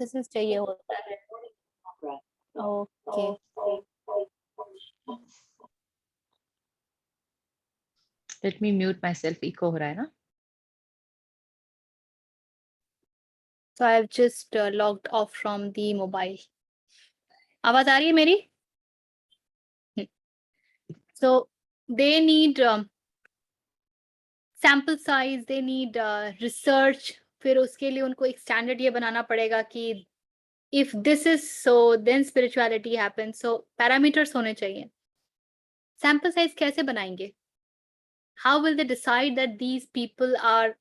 Synthesis चाहिए होता है। Okay let me mute my self, echo हो रहा है ना। So I've just logged off from the mobile. आवाज आ रही है मेरी? So they need sample size, they need research. फिर उसके लिए उनको एक स्टैंडर्ड ये बनाना पड़ेगा कि if this is so, then spirituality happens. So parameters होने चाहिए. Sample size कैसे बनाएंगे? How will they decide that these people are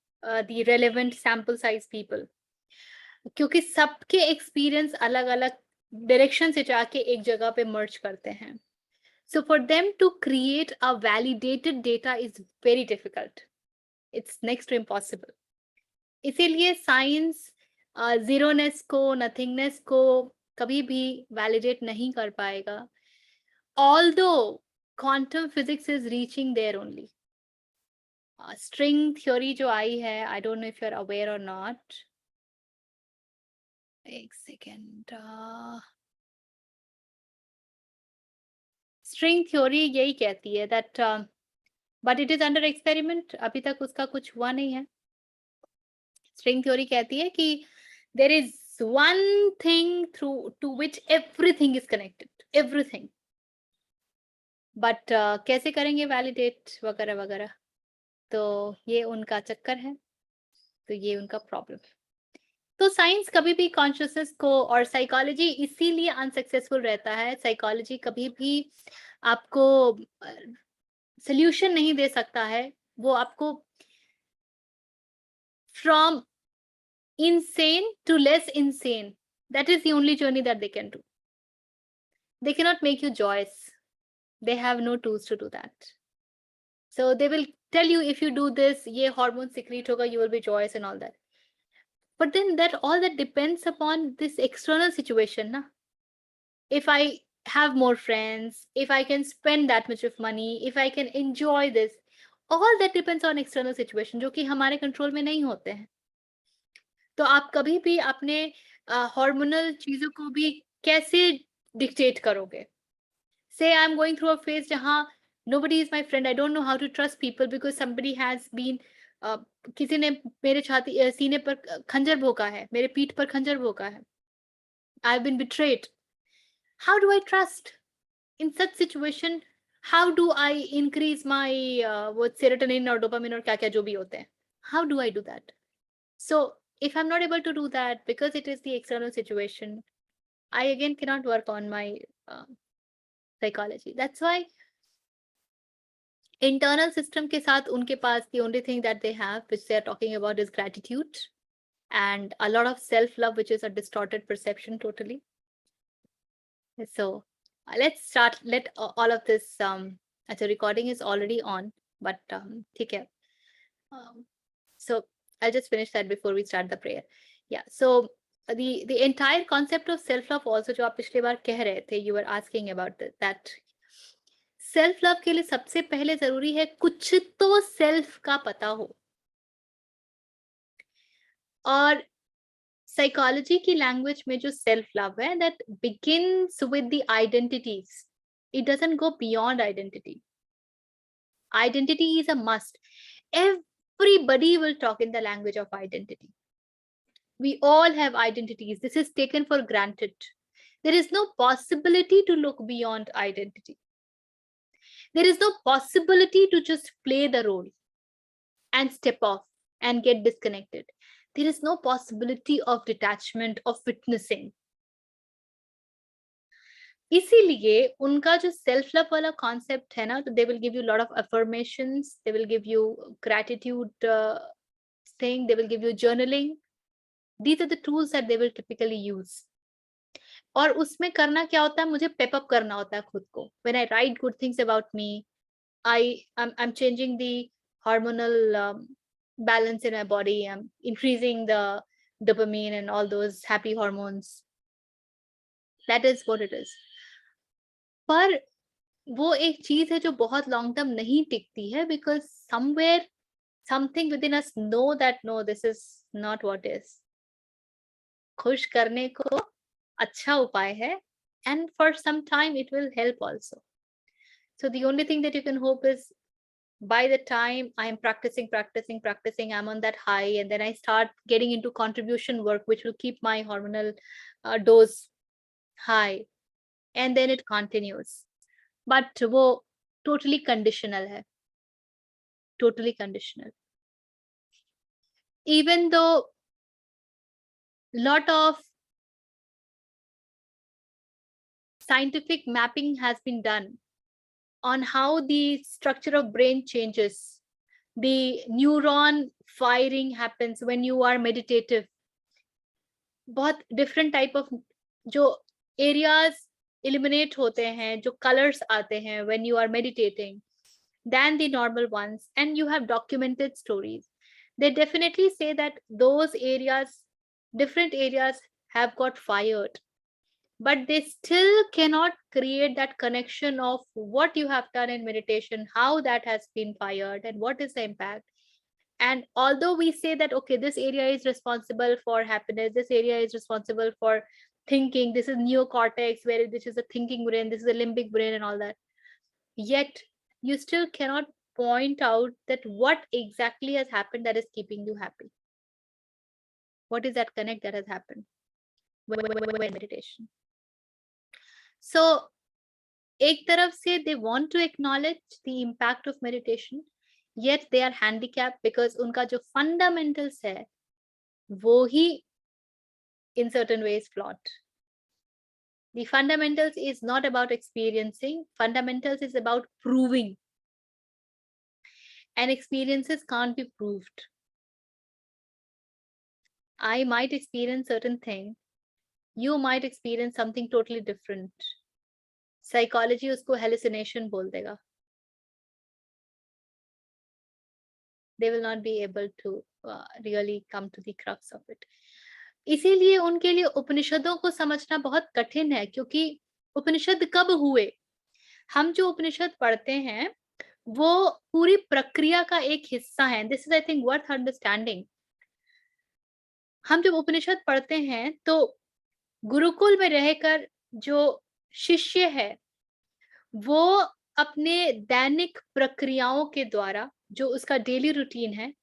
the relevant sample size people? क्योंकि सबके एक्सपीरियंस अलग अलग डायरेक्शन से जाके एक जगह पे मर्ज करते हैं. So for them to create a validated data is very difficult. It's next to impossible. इसीलिए साइंस जीरोनेस को, नथिंगनेस को कभी भी वैलिडेट नहीं कर पाएगा. Although quantum physics is reaching there only. String theory जो आई है, I don't know if you're aware or not. एक सेकेंड. स्ट्रिंग थ्योरी यही कहती है that but it is under experiment. अभी तक उसका कुछ हुआ नहीं है. स्ट्रिंग थ्योरी कहती है कि there is one thing through to which everything is connected, everything. But कैसे करेंगे वैलिडेट वगैरह वगैरह, तो ये उनका चक्कर है, तो ये उनका प्रॉब्लम है. तो साइंस कभी भी कॉन्शियसनेस को, और साइकोलॉजी इसीलिए अनसक्सेसफुल रहता है. साइकोलॉजी कभी भी आपको सोल्यूशन नहीं दे सकता है. वो आपको from insane to less insane, that is the only journey that they can do. They cannot make you joyous. They have no tools to do that. So they will tell you if you do this, ye hormone secrete hoga, you will be joyous and all that. But then that all that depends upon this external situation na. If I have more friends, if I can spend that much of money, if I can enjoy this, all that depends on external situation जो कि हमारे control में नहीं होते हैं. तो आप कभी भी अपने हार्मोनल चीजों को भी कैसे डिक्टेट करोगे? से I am going through a phase जहां nobody is my friend, I don't know how to trust people because somebody has been किसी ने मेरे छाती सीने पर खंजर भोंका है, मेरे पीठ पर खंजर भोंका है. I have been betrayed. How do I trust in such situation? How do I increase my वो सेरोटोनिन और डोपामिन और क्या क्या जो भी होते हैं? How do I do that? So if I'm not able to do that because it is the external situation, I again cannot work on my psychology. That's why internal system के साथ उनके पास the only thing that they have, which they are talking about, is gratitude and a lot of self-love, which is a distorted perception totally. So let's start. Let all of this. The recording is already on, but ठीक है. So I'll just finish that before we start the prayer. Yeah. So the entire concept of self-love also जो आप पिछली बार कह रहे थे, you were asking about that. Self love के लिए सबसे पहले जरूरी है कुछ तो सेल्फ का पता हो. और साइकोलॉजी की लैंग्वेज में जो सेल्फ लव है, that begins with the identities. It doesn't go beyond identity. Identity is a must. Everybody will talk in the language of identity. We all have identities. This is taken for granted. There is no possibility to look beyond identity. There is no possibility to just play the role and step off and get disconnected. There is no possibility of detachment, of witnessing. इसीलिए उनका जो self love वाला concept है ना, तो they will give you lot of affirmations, they will give you gratitude thing, they will give you journaling. These are the tools that they will typically use. और उसमें करना क्या होता है, मुझे पेप अप करना होता है खुद को. When I right good things about me, I'm changing the hormonal balance in my body. I'm increasing the dopamine and all those happy hormones. That is what it is. पर वो एक चीज है जो बहुत लॉन्ग टर्म नहीं टिकती है, because somewhere something within us know that no, this is not what is. खुश करने को अच्छा उपाय है, and for some time it will help also. So the only thing that you can hope is by the time I am practicing, I'm on that high, and then I start getting into contribution work, which will keep my hormonal dose high, and then it continues. But वो totally conditional है, totally conditional. Even though lot of scientific mapping has been done on how the structure of brain changes, the neuron firing happens when you are meditative. बहुत different type of जो areas eliminate होते हैं, जो colors आते हैं when you are meditating than the normal ones, and you have documented stories. They definitely say that those areas, different areas have got fired, but they still cannot create that connection of what you have done in meditation, how that has been fired, and what is the impact. And although we say that, okay, this area is responsible for happiness, this area is responsible for thinking, this is neocortex, where this is a thinking brain, this is a limbic brain, and all that, yet you still cannot point out that what exactly has happened that is keeping you happy. What is that connect that has happened when meditation? So, एक तरफ से they want to acknowledge the impact of meditation, yet they are handicapped because उनका जो fundamentals है वो ही in certain ways flawed. The fundamentals is not about experiencing, fundamentals is about proving, and experiences can't be proved. I might experience certain thing, you might experience something totally different. Psychology उसको hallucination बोल देगा. They will not be able to really come to the crux of it. इसीलिए उनके लिए उपनिषदों को समझना बहुत कठिन है, क्योंकि उपनिषद कब हुए? हम जो उपनिषद पढ़ते हैं वो पूरी प्रक्रिया का एक हिस्सा है. This is I think worth understanding. हम जब उपनिषद पढ़ते हैं तो गुरुकुल में रहकर जो शिष्य है वो अपने दैनिक प्रक्रियाओं के द्वारा, जो उसका डेली रूटीन है,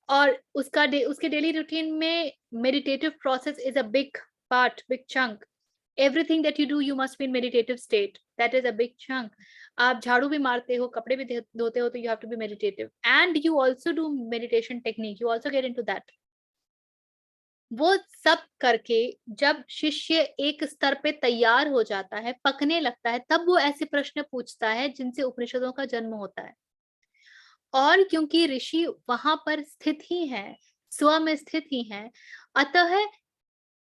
और उसके डेली रूटीन में meditative process is a big part, big chunk. Everything that you do, you must be in meditative state. That is a big chunk. आप झाड़ू भी मारते हो, कपड़े भी धोते हो, तो you have to be meditative. And you also do meditation technique. You also get into that. वो सब करके जब शिष्य एक स्तर पे तैयार हो जाता है, पकने लगता है, तब वो ऐसे प्रश्न पूछता है जिनसे उपनिषदों का जन्म होता है. और क्योंकि ऋषि वहां पर स्थित ही हैं, स्व में स्थित ही हैं, अतः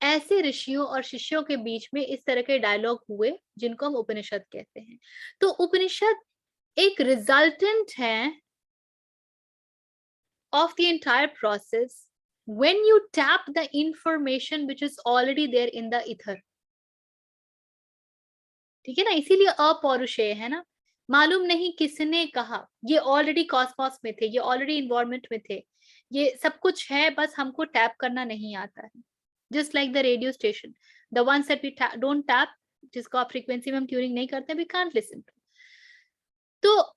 ऐसे ऋषियों और शिष्यों के बीच में इस तरह के डायलॉग हुए जिनको हम उपनिषद कहते हैं. तो उपनिषद एक रिजल्टेंट है of the entire process when you tap the information which is already there in the ether. ठीक है ना, इसीलिए अपौरुषेय है ना. मालूम नहीं किसने कहा, ये ऑलरेडी कॉस्मोस में थे, ये ऑलरेडी इन्वायरमेंट में थे, ये सब कुछ है, बस हमको टैप करना नहीं आता है. Just like the radio station, the ones that we don't tap, जिसको आप फ्रीक्वेंसी में हम ट्यूनिंग नहीं करते, we can't listen to. तो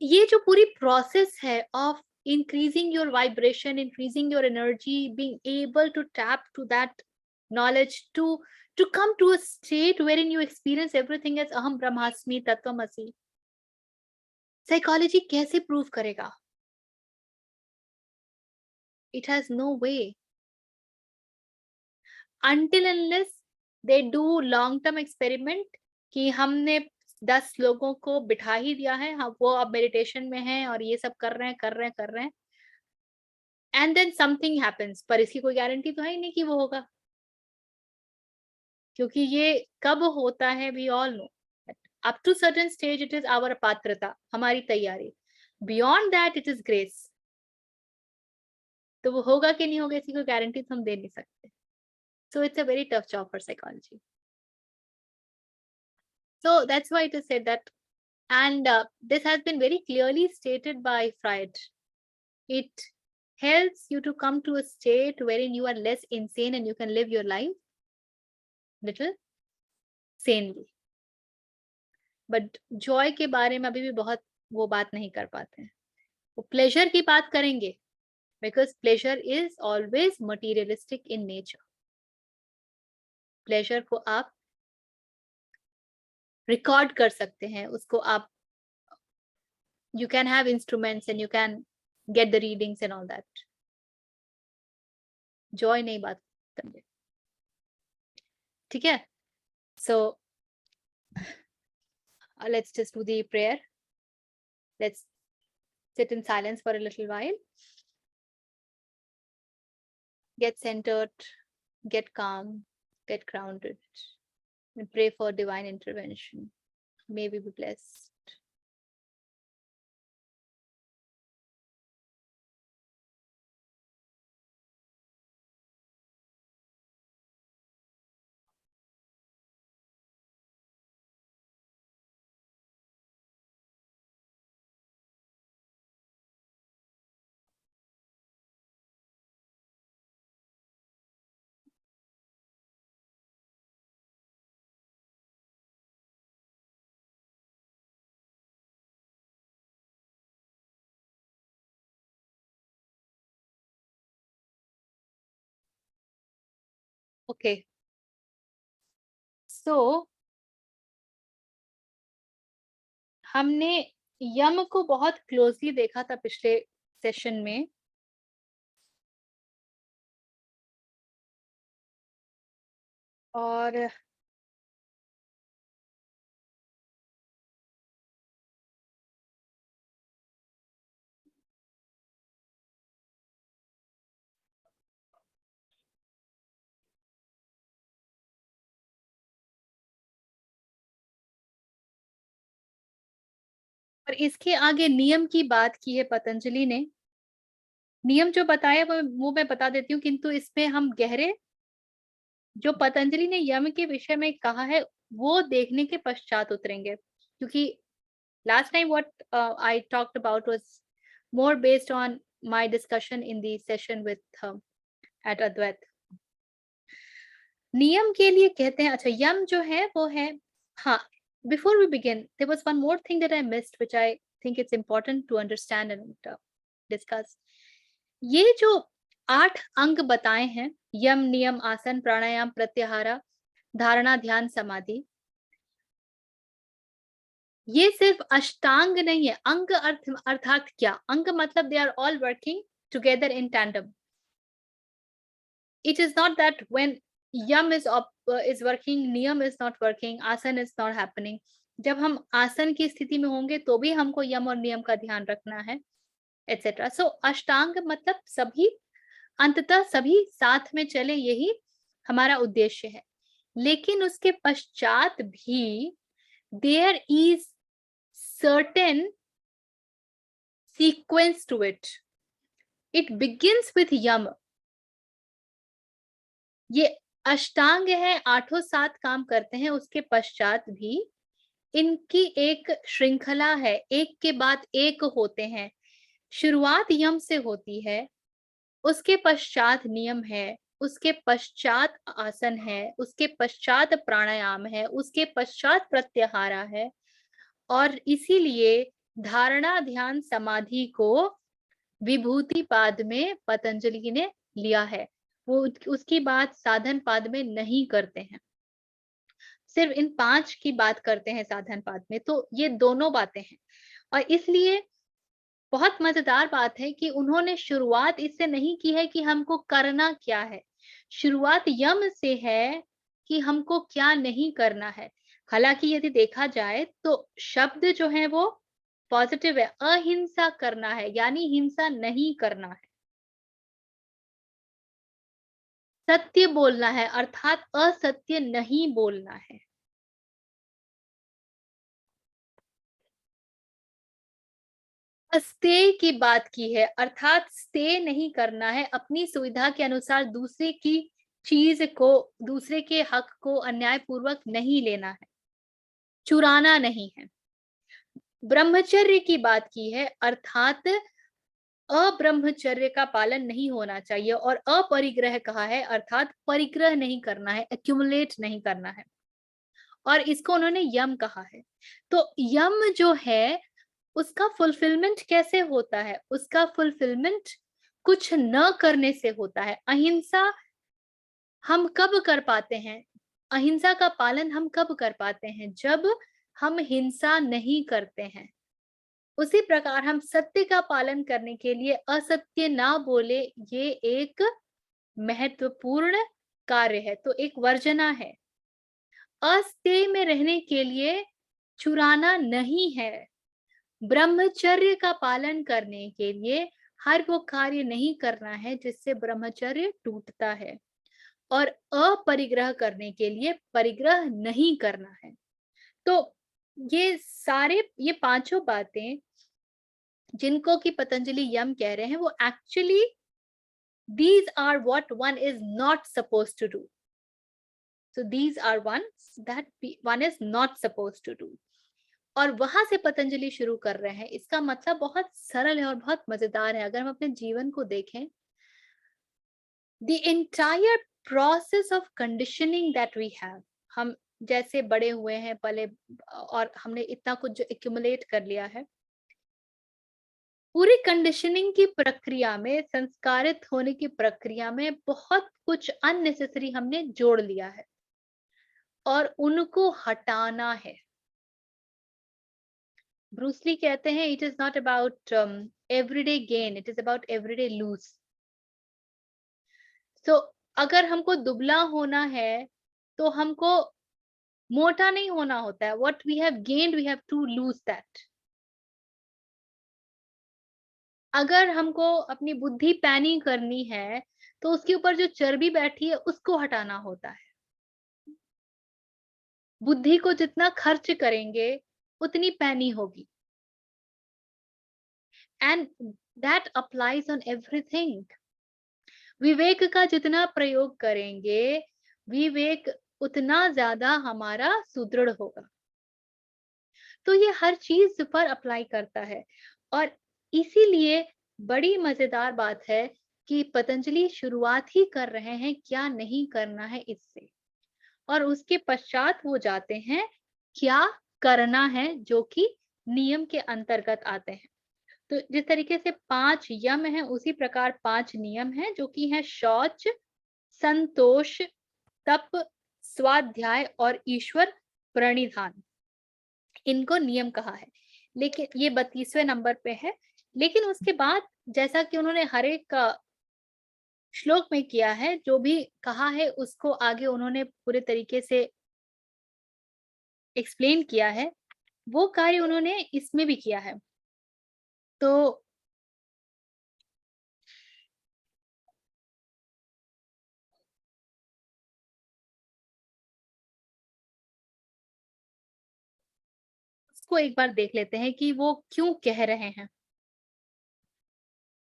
ये जो पूरी प्रोसेस है of increasing your vibration, increasing your energy, being able to tap to that knowledge, to come to a state wherein you experience everything as aham brahmasmi tattvamasi, psychology कैसे prove करेगा? It has no way. Until unless they do long term experiment कि हमने 10 लोगों को बिठा ही दिया है, हाँ वो अब मेडिटेशन में हैं और ये सब कर रहे हैं, and then something happens, पर इसकी कोई गारंटी तो है ही नहीं कि वो होगा, क्योंकि ये कब होता है we all know. Up to certain stage it is our पात्रता, हमारी तैयारी. Beyond that it is grace. तो वो होगा कि नहीं होगा इसकी कोई गारंटी तो हम दे नहीं सकते. So it's a very tough job for psychology. So that's why it is said that, and this has been very clearly stated by Freud. It helps you to come to a state wherein you are less insane and you can live your life little sanely. But joy के बारे में अभी भी बहुत वो बात नहीं कर पाते हैं. वो pleasure की बात करेंगे, because pleasure is always materialistic in nature. Pleasure को आप record कर सकते हैं, उसको आप you can have instruments and you can get the readings and all that. Joy नहीं बात करेंगे, ठीक है? So let's just do the prayer. Let's sit in silence for a little while. Get centered, get calm, get grounded, and pray for divine intervention. May we be blessed. Okay. So हमने यम को बहुत closely देखा था पिछले session में. और इसके आगे नियम की बात की है पतंजलि ने. नियम जो बताया वो मैं बता देती हूँ, किंतु इसमें हम गहरे जो पतंजलि ने यम के विषय में कहा है वो देखने के पश्चात उतरेंगे, क्योंकि last time what I talked about was more based on my discussion in the session with at Advait. नियम के लिए कहते हैं, अच्छा यम जो है वो है, हाँ, before we begin there was one more thing that I missed which I think it's important to understand and discuss. ये जो 8 अंग बताए हैं, यम, नियम, आसन, प्राणायाम, प्रत्याहार, धारणा, ध्यान, समाधि, ये सिर्फ अष्टांग नहीं है. अंग अर्थात क्या? अंग मतलब they are all working together in tandem. It is not that when yam is working, niyam is not working, आसन is not happening. जब हम आसन की स्थिति में होंगे तो भी हमको यम और नियम का ध्यान रखना है, etc. So अष्टांग मतलब सभी अंततः सभी साथ में चले, यही हमारा उद्देश्य है. लेकिन उसके पश्चात भी there is certain sequence to it. It begins with yam. ये अष्टांग है, 8 7 काम करते हैं, उसके पश्चात भी इनकी एक श्रृंखला है, एक के बाद एक होते हैं. शुरुआत यम से होती है, उसके पश्चात नियम है, उसके पश्चात आसन है, उसके पश्चात प्राणायाम है, उसके पश्चात प्रत्याहारा है. और इसीलिए धारणा, ध्यान, समाधि को विभूति पाद में पतंजलि ने लिया है. वो उसकी बात साधन पाद में नहीं करते हैं, सिर्फ इन 5 की बात करते हैं साधन पाद में. तो ये दोनों बातें हैं. और इसलिए बहुत मजेदार बात है कि उन्होंने शुरुआत इससे नहीं की है कि हमको करना क्या है. शुरुआत यम से है कि हमको क्या नहीं करना है. हालांकि यदि देखा जाए तो शब्द जो है वो पॉजिटिव है. अहिंसा करना है, यानी हिंसा नहीं करना है. सत्य बोलना है, अर्थात असत्य नहीं बोलना है. स्टे की बात की है, अर्थात स्टे नहीं करना है, अपनी सुविधा के अनुसार दूसरे की चीज को, दूसरे के हक को अन्यायपूर्वक नहीं लेना है, चुराना नहीं है. ब्रह्मचर्य की बात की है, अर्थात अब्रह्मचर्य का पालन नहीं होना चाहिए और अपरिग्रह कहा है, अर्थात परिग्रह नहीं करना है, एक्यूमुलेट नहीं करना है, और इसको उन्होंने यम कहा है। तो यम जो है उसका फुलफिलमेंट कैसे होता है? उसका फुलफिलमेंट कुछ न करने से होता है। अहिंसा हम कब कर पाते हैं? अहिंसा का पालन हम कब कर पाते हैं? जब हम हिंसा नहीं करते हैं। उसी प्रकार हम सत्य का पालन करने के लिए असत्य ना बोले, ये एक महत्वपूर्ण कार्य है, तो एक वर्जना है। अस्तेय में रहने के लिए चुराना नहीं है। ब्रह्मचर्य का पालन करने के लिए हर वो कार्य नहीं करना है जिससे ब्रह्मचर्य टूटता है, और अपरिग्रह करने के लिए परिग्रह नहीं करना है। तो ये पांचों बातें जिनको कि पतंजलि यम कह रहे हैं, वो actually these are what one is not supposed to do. So these are ones that one is not supposed to do. और वहां से पतंजलि शुरू कर रहे हैं। इसका मतलब बहुत सरल है और बहुत मजेदार है। अगर हम अपने जीवन को देखें, the entire process of conditioning that we have, हम जैसे बड़े हुए हैं पले और हमने इतना कुछ जो एक्यूमुलेट कर लिया है, पूरी कंडीशनिंग की प्रक्रिया में, संस्कारित होने की प्रक्रिया में बहुत कुछ अननेसेसरी हमने जोड़ लिया है और उनको हटाना है। ब्रूस ली कहते हैं, it is not about everyday gain, it is about everyday lose. तो अगर हमको दुबला होना है तो हमको मोटा नहीं होना होता है। What we have gained we have to lose that. अगर हमको अपनी बुद्धि पैनी करनी है तो उसके ऊपर जो चर्बी बैठी है उसको हटाना होता है। बुद्धि को जितना खर्च करेंगे उतनी पैनी होगी। And that applies on everything. विवेक का जितना प्रयोग करेंगे, विवेक उतना ज्यादा हमारा सुदृढ़ होगा। तो ये हर चीज पर अप्लाई करता है, और इसीलिए बड़ी मजेदार बात है कि पतंजलि शुरुआत ही कर रहे हैं क्या नहीं करना है इससे, और उसके पश्चात वो जाते हैं क्या करना है, जो कि नियम के अंतर्गत आते हैं। तो जिस तरीके से 5 यम हैं, उसी प्रकार 5 नियम हैं, जो कि हैं शौच, संतोष, तप, स्वाध्याय और ईश्वर प्रणिधान। इनको नियम कहा है। लेकिन ये 32वें नंबर पे है। लेकिन उसके बाद जैसा कि उन्होंने हर एक का श्लोक में किया है, जो भी कहा है उसको आगे उन्होंने पूरे तरीके से एक्सप्लेन किया है, वो कार्य उन्होंने इसमें भी किया है। तो उसको एक बार देख लेते हैं कि वो क्यों कह रहे हैं।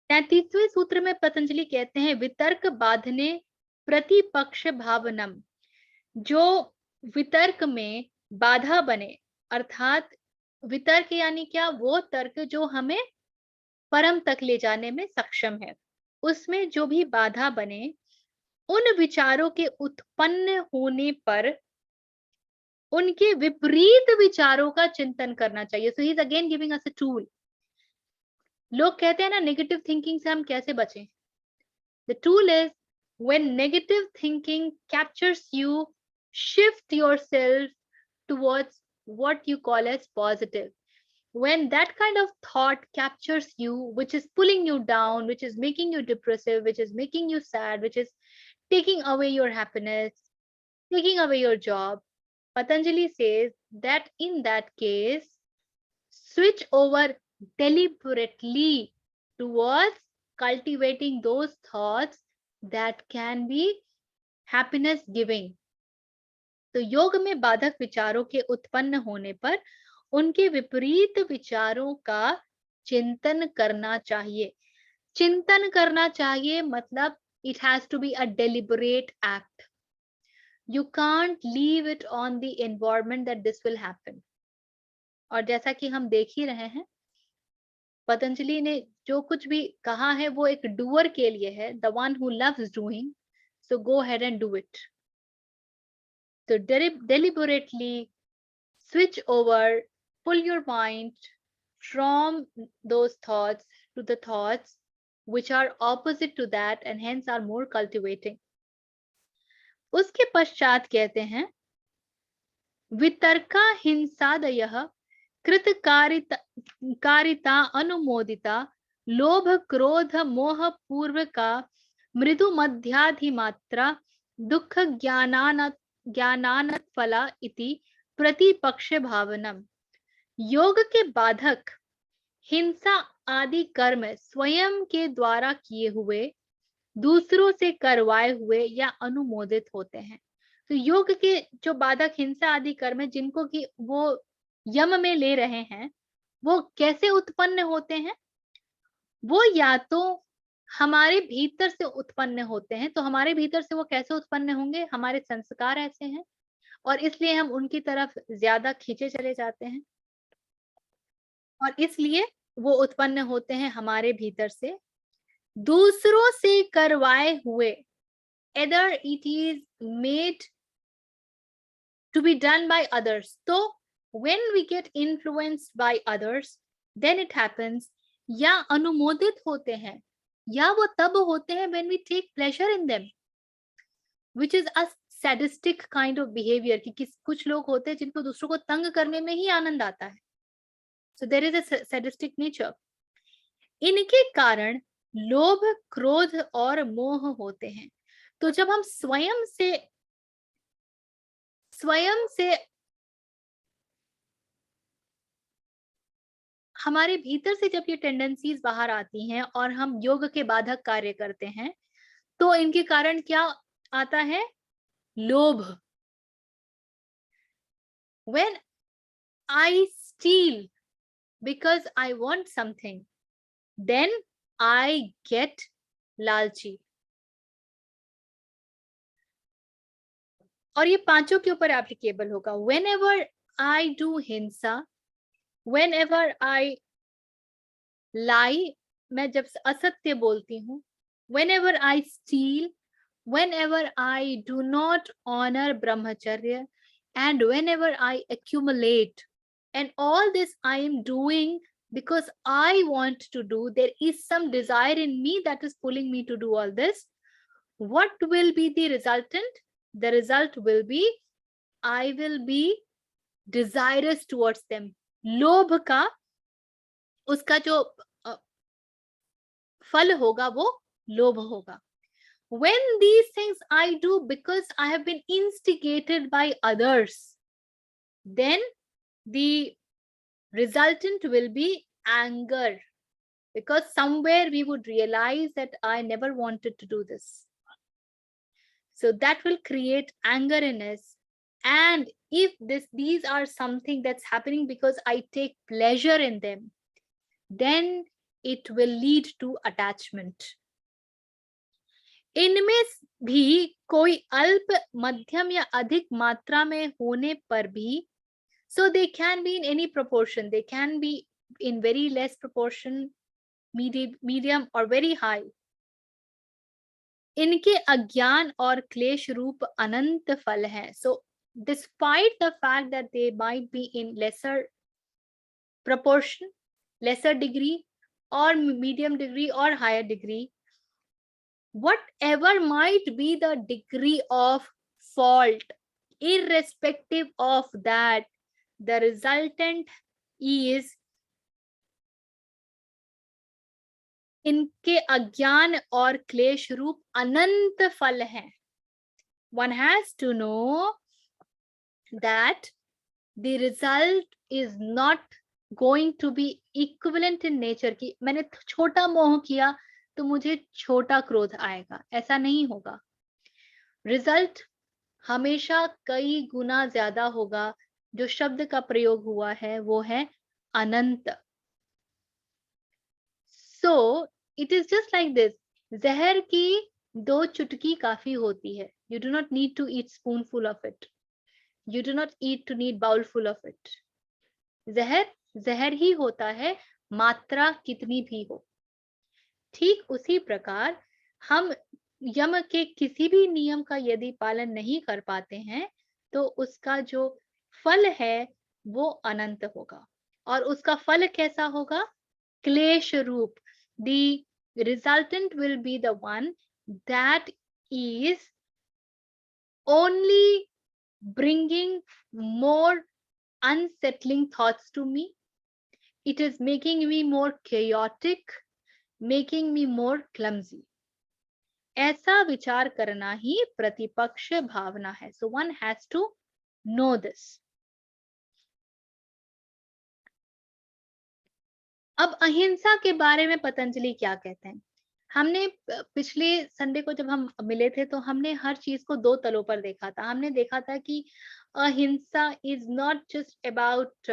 33वें सूत्र में पतंजलि कहते हैं, वितर्क बाधने प्रतिपक्ष भावनम। जो वितर्क में बाधा बने, अर्थात वितर्क यानी क्या? वो तर्क जो हमें परम तक ले जाने में सक्षम है, उसमें जो भी बाधा बने, उन विचारों के उत्पन्न होने पर उनके विपरीत विचारों का चिंतन करना चाहिए। So he is again giving us a tool. लोग कहते हैं ना, नेगेटिव थिंकिंग से हम कैसे बचें? The tool is, when negative thinking captures you, shift yourself towards what you call as positive. When that kind of thought captures you, which is pulling you down, which is making you depressive, which is making you sad, which is taking away your happiness, taking away your job, Patanjali says that in that case, switch over deliberately towards cultivating those thoughts that can be happiness giving. तो योग में बाधक विचारों के उत्पन्न होने पर उनके विपरीत विचारों का चिंतन करना चाहिए। चिंतन करना चाहिए मतलब it has to be a deliberate act. You can't leave it on the environment that this will happen. और जैसा कि हम देख ही रहे हैं, पतंजलि ने जो कुछ भी कहा है वो एक डूअर के लिए है, the one who loves doing, so go head and do it. तो deliberately switch over, pull your mind from those thoughts to the thoughts which are opposite to that and hence are more cultivating. उसके पश्चात कहते हैं वितर्का हिंसादयः कृतकारिता अनुमोदिता लोभ क्रोध मोह पूर्वका मृदु मध्याधिमात्रा दुख ज्ञानानत फला इति प्रतिपक्ष भावनम. योग के बाधक हिंसा आदि कर्म स्वयं के द्वारा किए हुए, दूसरों से करवाए हुए या अनुमोदित होते हैं. तो योग के जो बाधक हिंसा आदि कर्म है जिनको कि वो यम में ले रहे हैं, वो कैसे उत्पन्न होते हैं? वो या तो हमारे भीतर से उत्पन्न होते हैं. तो हमारे भीतर से वो कैसे उत्पन्न होंगे? हमारे संस्कार ऐसे हैं और इसलिए हम उनकी तरफ ज्यादा खींचे चले जाते हैं और इसलिए वो उत्पन्न होते हैं हमारे भीतर से. दूसरों से करवाए हुए, either it is made to be done by others. So when we get influenced by others, then it happens, या अनुमोदित होते हैं, या वो तब होते हैं when we take pleasure in them, which is a sadistic kind of behavior. कि कुछ लोग होते हैं जिनको दूसरों को तंग करने में ही आनंद आता है. So there is a sadistic nature. इनके कारण लोभ क्रोध और मोह होते हैं. तो जब हम स्वयं से हमारे भीतर से जब ये टेंडेंसीज बाहर आती हैं और हम योग के बाधक कार्य करते हैं, तो इनके कारण क्या आता है? लोभ. When I steal because I want something, then I get लालची. और ये पांचों के ऊपर एप्लीकेबल होगा. Whenever I do हिंसा, whenever I lie, मैं जब असत्य बोलती हूँ, whenever I steal, whenever I do not honor brahmacharya, and whenever I accumulate, and all this I am doing because I want to do, there is some desire in me that is pulling me to do all this. What will be the resultant? The result will be I will be desirous towards them. लोभ का उसका जो फल होगा वो लोभ होगा. When these things I do because I have been instigated by others, then the resultant will be anger, because somewhere we would realize that I never wanted to do this. So that will create anger in us. And if these are something that's happening because I take pleasure in them, then it will lead to attachment. इनमें भी कोई अल्प, मध्यम या अधिक मात्रा में होने पर भी, so they can be in any proportion, they can be in very less proportion, medium or very high. इनके अज्ञान और क्लेश रूप अनंत फल है. So despite the fact that they might be in lesser proportion, lesser degree or medium degree or higher degree, whatever might be the degree of fault, irrespective of that, the resultant is इनके अज्ञान और क्लेश रूप अनंत फल है. One has to know that the result is not going to be equivalent in nature. कि मैंने छोटा मोह किया तो मुझे छोटा क्रोध आएगा, ऐसा नहीं होगा. रिजल्ट हमेशा कई गुना ज्यादा होगा. जो शब्द का प्रयोग हुआ है वो है अनंत. So it is just like this. जहर की 2 चुटकी काफी होती है. You do not need to eat spoonful of it. You do not eat to need bowlful of it. जहर जहर ही होता है, मात्रा कितनी भी हो. ठीक उसी प्रकार हम यम के किसी भी नियम का यदि पालन नहीं कर पाते हैं तो उसका जो फल है वो अनंत होगा। और उसका फल कैसा होगा? क्लेश रूप। The resultant will be the one that is only bringing more unsettling thoughts to me. It is making me more chaotic, making me more clumsy. ऐसा विचार करना ही प्रतिपक्ष भावना है। So one has to know this. अब अहिंसा के बारे में पतंजलि क्या कहते हैं? हमने पिछले संडे को जब हम मिले थे तो हमने हर चीज को दो तलों पर देखा था। हमने देखा था कि अहिंसा is not just about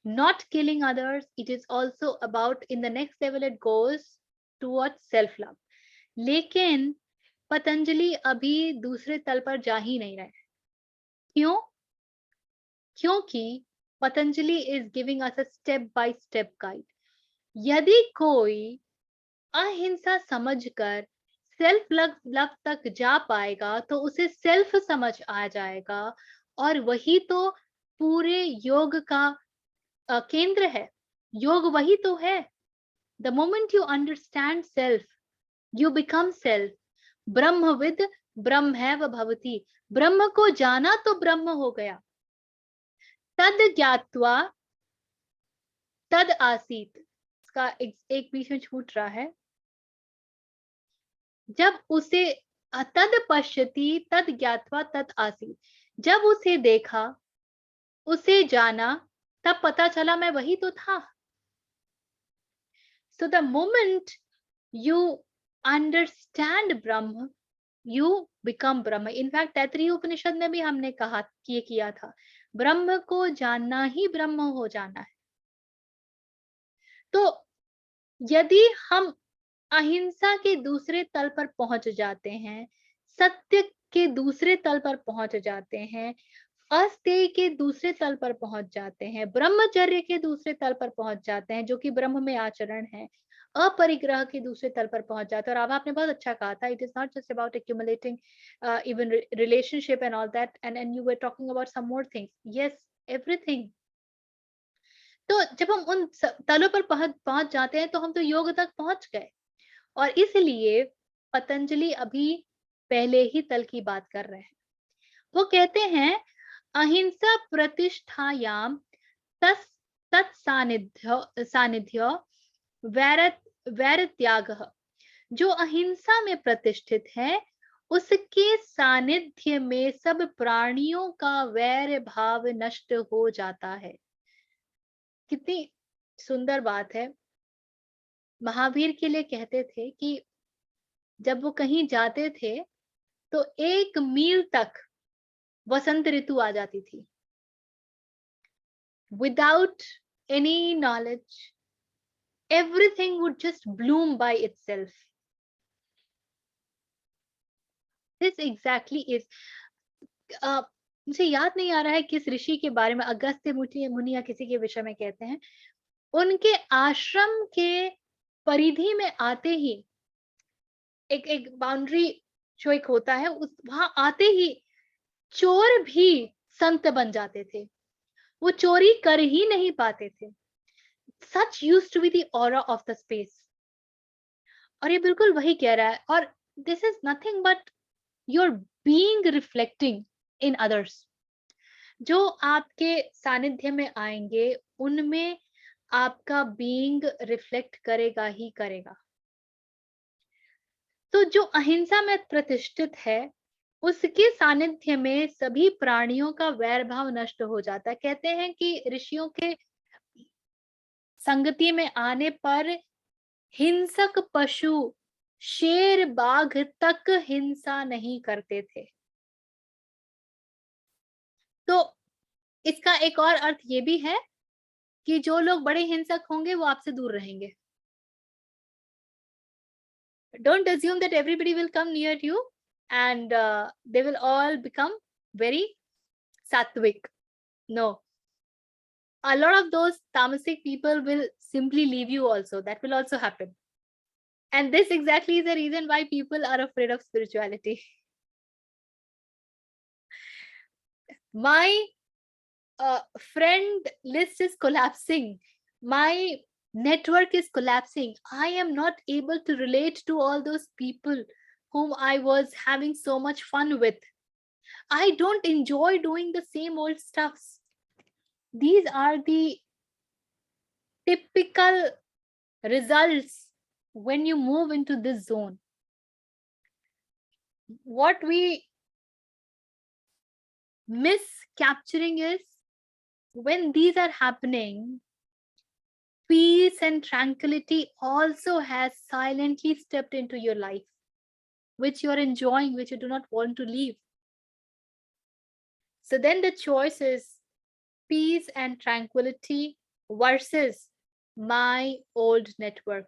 not killing others, it is also about in the next level it goes towards self love. लेकिन पतंजलि अभी दूसरे तल पर जा ही नहीं रहे। क्यों? क्योंकि Patanjali is giving us a step by step guide. यदि कोई अहिंसा समझकर सेल्फ लव तक जा पाएगा तो उसे सेल्फ समझ आ जाएगा और वही तो पूरे योग का केंद्र है। योग वही तो है। The moment you understand self, you become self. ब्रह्मविद ब्रह्मैव भवति। ब्रह्म को जाना तो ब्रह्म हो गया। तद ज्ञात्वा तद आसीत। इसका एक बीच में छूट रहा है। जब उसे तद पश्यति तद ज्ञात्वा तद आसीत। जब उसे देखा, उसे जाना, तब पता चला मैं वही तो था। So the moment you understand Brahma, you become Brahma. In fact, Taittiriya उपनिषद में भी हमने कहा कि किया था, ब्रह्म को जानना ही ब्रह्म हो जाना है। तो यदि हम अहिंसा के दूसरे तल पर पहुंच जाते हैं, सत्य के दूसरे तल पर पहुंच जाते हैं, अस्तेय के दूसरे तल पर पहुंच जाते हैं, ब्रह्मचर्य के दूसरे तल पर पहुंच जाते हैं जो कि ब्रह्म में आचरण है, अपरिग्रह के दूसरे तल पर पहुंच जाते हैं। और अब आपने बहुत अच्छा कहा था, it is not just about accumulating even relationship and all that and you were talking about some more things. Yes, everything. तो जब हम उन तलों पर पहुंच जाते हैं तो हम तो योग तक पहुंच गए। और इसलिए पतंजलि अभी पहले ही तल की बात कर रहे हैं। वो कहते हैं अहिंसा प्रतिष्ठायाम सानिध्य वैर त्याग। जो अहिंसा में प्रतिष्ठित है उसके सानिध्य में सब प्राणियों का वैर भाव नष्ट हो जाता है। कितनी सुंदर बात है। महावीर के लिए कहते थे कि जब वो कहीं जाते थे तो 1 मील तक वसंत ऋतु आ जाती थी। Without any knowledge, everything would just bloom by itself. This exactly is. मुझे याद नहीं आ रहा है किस ऋषि के बारे में, अगस्त्य मुनि या किसी के विषय में कहते हैं, उनके आश्रम के परिधि में आते ही एक बाउंड्री जो एक होता है, उस वहां आते ही चोर भी संत बन जाते थे। वो चोरी कर ही नहीं पाते थे। Such used to be the aura of the space. और ये बिल्कुल वही कह रहा है। और this is nothing but your being reflecting in others. जो आपके सानिध्य में आएंगे उनमें आपका बीइंग रिफ्लेक्ट करेगा ही करेगा। तो जो अहिंसा में प्रतिष्ठित है उसके सानिध्य में सभी प्राणियों का वैर भाव नष्ट हो जाता है। कहते हैं कि ऋषियों के संगति में आने पर हिंसक पशु शेर बाघ तक हिंसा नहीं करते थे। तो इसका एक और अर्थ ये भी है कि जो लोग बड़े हिंसक होंगे वो आपसे दूर रहेंगे। Don't assume that everybody will come near you and they will all become very sattvic. No. A lot of those tamasic people will simply leave you also. That will also happen. And this exactly is the reason why people are afraid of spirituality. My friend list is collapsing. My network is collapsing. I am not able to relate to all those people whom I was having so much fun with. I don't enjoy doing the same old stuffs. These are the typical results when you move into this zone. What we miss capturing is when these are happening, peace and tranquility also has silently stepped into your life, which you're enjoying, which you do not want to leave. So then the choice is peace and tranquility versus my old network.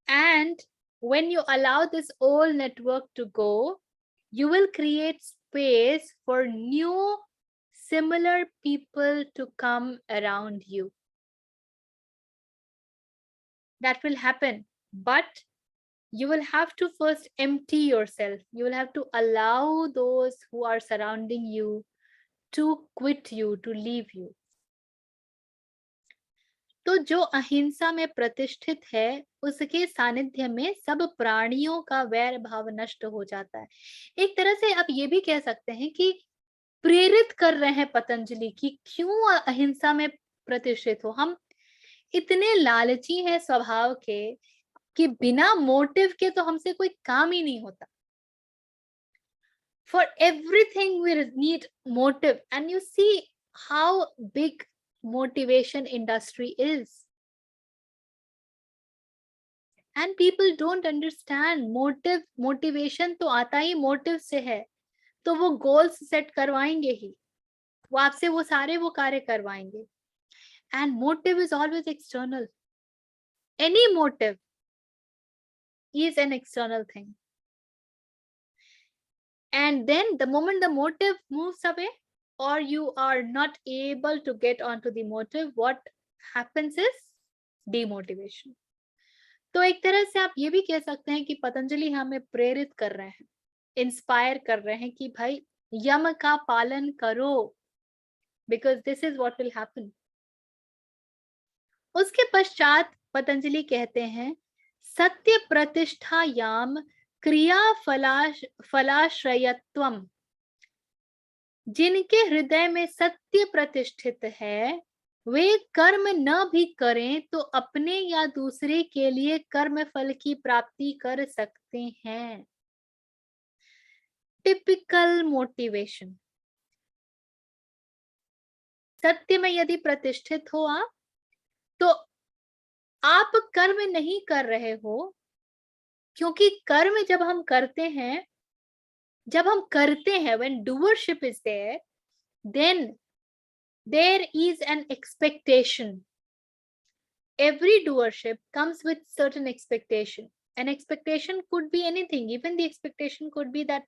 And when you allow this old network to go, you will create space for new similar people to come around you. That will happen, but you will have to first empty yourself. You will have to allow those who are surrounding you to quit you, to leave you. तो जो अहिंसा में प्रतिष्ठित है उसके सानिध्य में सब प्राणियों का वैर भाव नष्ट हो जाता है. एक तरह से आप ये भी कह सकते हैं कि प्रेरित कर रहे हैं पतंजलि कि क्यों अहिंसा में प्रतिष्ठित हो. हम इतने लालची हैं स्वभाव के कि बिना मोटिव के तो हमसे कोई काम ही नहीं होता. For everything we need motive, and you see how big motivation industry is. And people don't understand motivation तो आता ही motive से है, तो वो goals set करवाएंगे ही, वो आपसे वो सारे वो कार्य करवाएंगे. And motive is always external. Any motive is an external thing. And then the moment the motive moves away, or you are not able to get onto the motive, what happens is demotivation. तो एक तरह से आप ये भी कह सकते हैं कि पतंजलि हमें प्रेरित कर रहे हैं, इंस्पायर कर रहे हैं कि भाई यम का पालन करो, because this is what will happen. उसके पश्चात पतंजलि कहते हैं सत्य प्रतिष्ठा याम क्रिया फलाश्रयत्वम. जिनके हृदय में सत्य प्रतिष्ठित है वे कर्म न भी करें तो अपने या दूसरे के लिए कर्म फल की प्राप्ति कर सकते हैं. Typical motivation. सत्य में यदि प्रतिष्ठित हो आप, तो आप कर्म नहीं कर रहे हो, क्योंकि कर्म जब हम करते हैं, when doership is there, then there is an expectation. Every doership comes with certain expectation. An expectation could be anything. Even the expectation could be that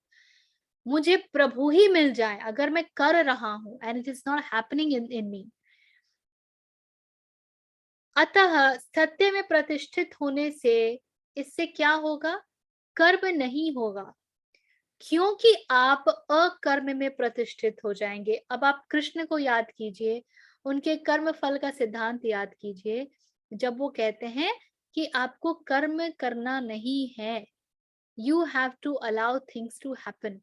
मुझे प्रभु ही मिल जाए अगर मैं कर रहा हूं, and it is not happening in me. अतः सत्य में प्रतिष्ठित होने से इससे क्या होगा? कर्म नहीं होगा, क्योंकि आप अकर्म में प्रतिष्ठित हो जाएंगे. अब आप कृष्ण को याद कीजिए, उनके कर्म फल का सिद्धांत याद कीजिए, जब वो कहते हैं कि आपको कर्म करना नहीं है, you have to allow things to happen.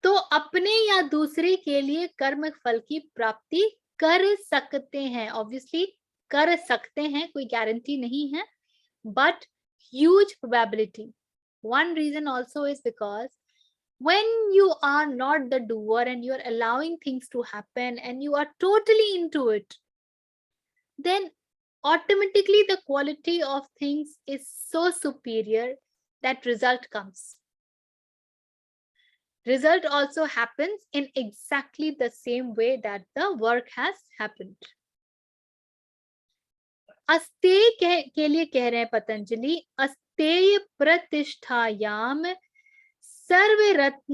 तो अपने या दूसरे के लिए कर्म फल की प्राप्ति कर सकते हैं. ऑब्वियसली कर सकते हैं, कोई गारंटी नहीं है, but huge probability. One reason also is because when you are not the doer and you are allowing things to happen and you are totally into it, then automatically the quality of things is so superior that result comes. Result also happens in exactly the same way that the work has happened. अस्तेय के लिए कह रहे हैं पतंजलि, अस्तेय प्रतिष्ठायाम सर्वरत्नोपस्थानम.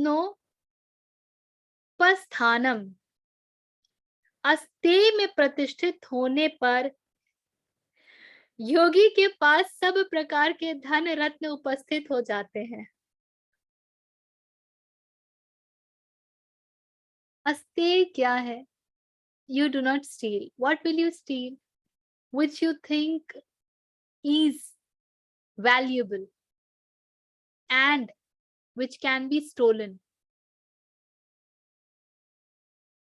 अस्तेय में प्रतिष्ठित होने पर योगी के पास सब प्रकार के धन रत्न उपस्थित हो जाते हैं। अस्तेय क्या है? You do not steal. What will you steal? Which you think is valuable and which can be stolen.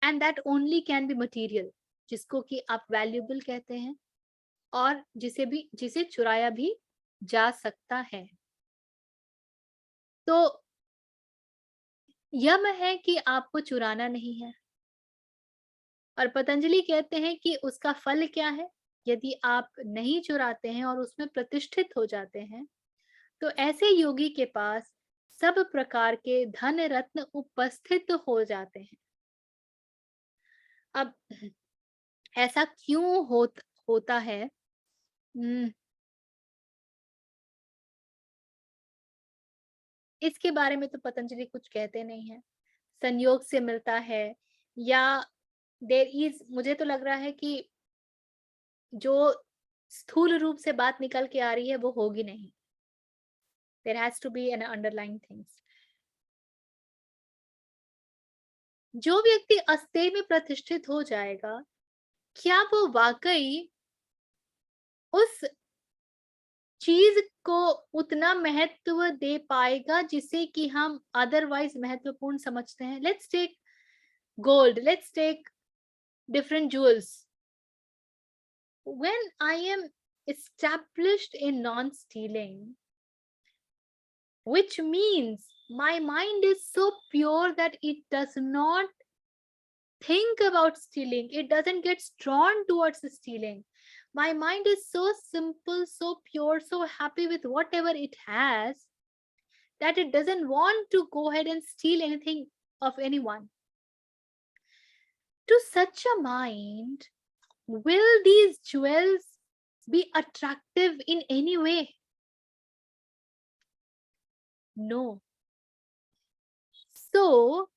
And that only can be material. जिसको कि आप valuable कहते हैं और जिसे चुराया भी जा सकता है। तो यम है कि आपको चुराना नहीं है। और पतंजलि कहते हैं कि उसका फल क्या है? यदि आप नहीं चुराते हैं और उसमें प्रतिष्ठित हो जाते हैं, तो ऐसे योगी के पास सब प्रकार के धन रत्न उपस्थित हो जाते हैं। अब ऐसा क्यों होता है? इसके बारे में तो पतंजलि कुछ कहते नहीं है। संयोग से मिलता है या मुझे तो लग रहा है कि जो स्थूल रूप से बात निकल के आ रही है वो होगी नहीं। There has to be an underlying things. जो व्यक्ति अस्तेय में प्रतिष्ठित हो जाएगा, क्या वो वाकई उस चीज को उतना महत्व दे पाएगा जिसे कि हम अदरवाइज महत्वपूर्ण समझते हैं? Let's take gold, let's take different jewels. When I am established in non-stealing, which means my mind is so pure that it does not think about stealing, it doesn't get drawn towards stealing. My mind is so simple, so pure, so happy with whatever it has that it doesn't want to go ahead and steal anything of anyone. To such a mind, will these jewels be attractive in any way? No. So,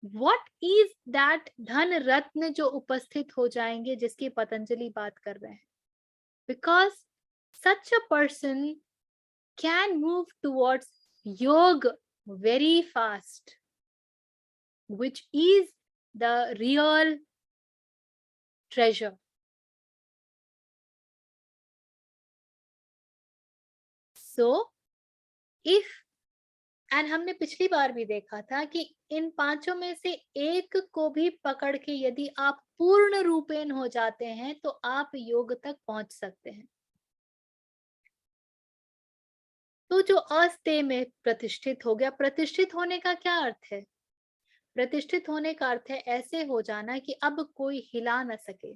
what is that धन रत्न जो उपस्थित हो जाएंगे जिसकी पतंजलि बात कर रहे हैं? Because such a person can move towards yoga very fast, which is the real treasure. So, if and हमने पिछली बार भी देखा था कि इन पांचों में से एक को भी पकड़ के यदि आप पूर्ण रूपेण हो जाते हैं तो आप योग तक पहुंच सकते हैं। तो जो अस्तेय में प्रतिष्ठित हो गया, प्रतिष्ठित होने का क्या अर्थ है? प्रतिष्ठित होने का अर्थ है ऐसे हो जाना कि अब कोई हिला न सके।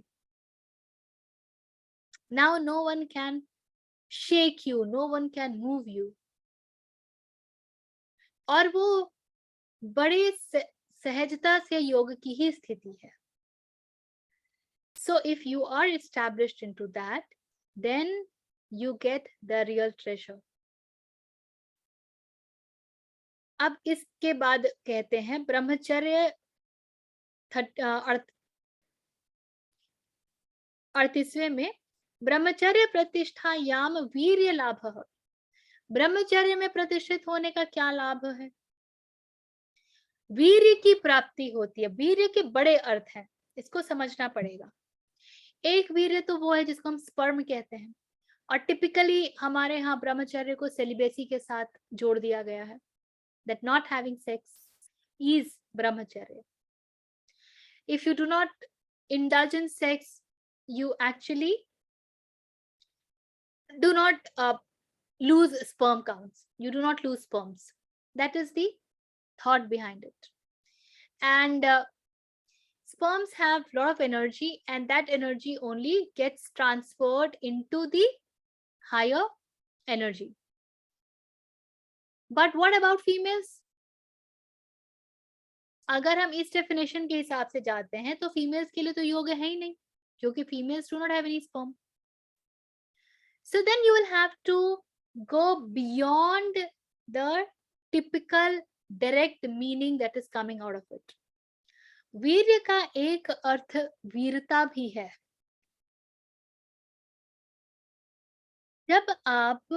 Now no one can shake you, no one can move you. और वो बड़े सहजता से योग की ही स्थिति है। So if you are established into that, then you get the real treasure. अब इसके बाद कहते हैं ब्रह्मचर्य 38वें में, ब्रह्मचर्य प्रतिष्ठायाम वीर्य लाभः। ब्रह्मचर्य में प्रतिष्ठित होने का क्या लाभ है? वीर्य की प्राप्ति होती है। वीर्य के बड़े अर्थ हैं, इसको समझना पड़ेगा। एक वीर्य तो वो है जिसको हम स्पर्म कहते हैं, और टिपिकली हमारे यहाँ ब्रह्मचर्य को सेलिबेसी के साथ जोड़ दिया गया है, that not having sex is brahmacharya. If you do not indulge in sex, you actually do not lose sperm counts. You do not lose sperms. That is the thought behind it. And sperms have a lot of energy, and that energy only gets transferred into the higher energy. But what about females? अगर हम इस definition के हिसाब से जाते हैं तो females के लिए तो योग है ही नहीं, क्योंकि females do not have any sperm. So then you will have to go beyond the typical direct meaning that is coming out of it. वीर्य का एक अर्थ वीरता भी है. जब आप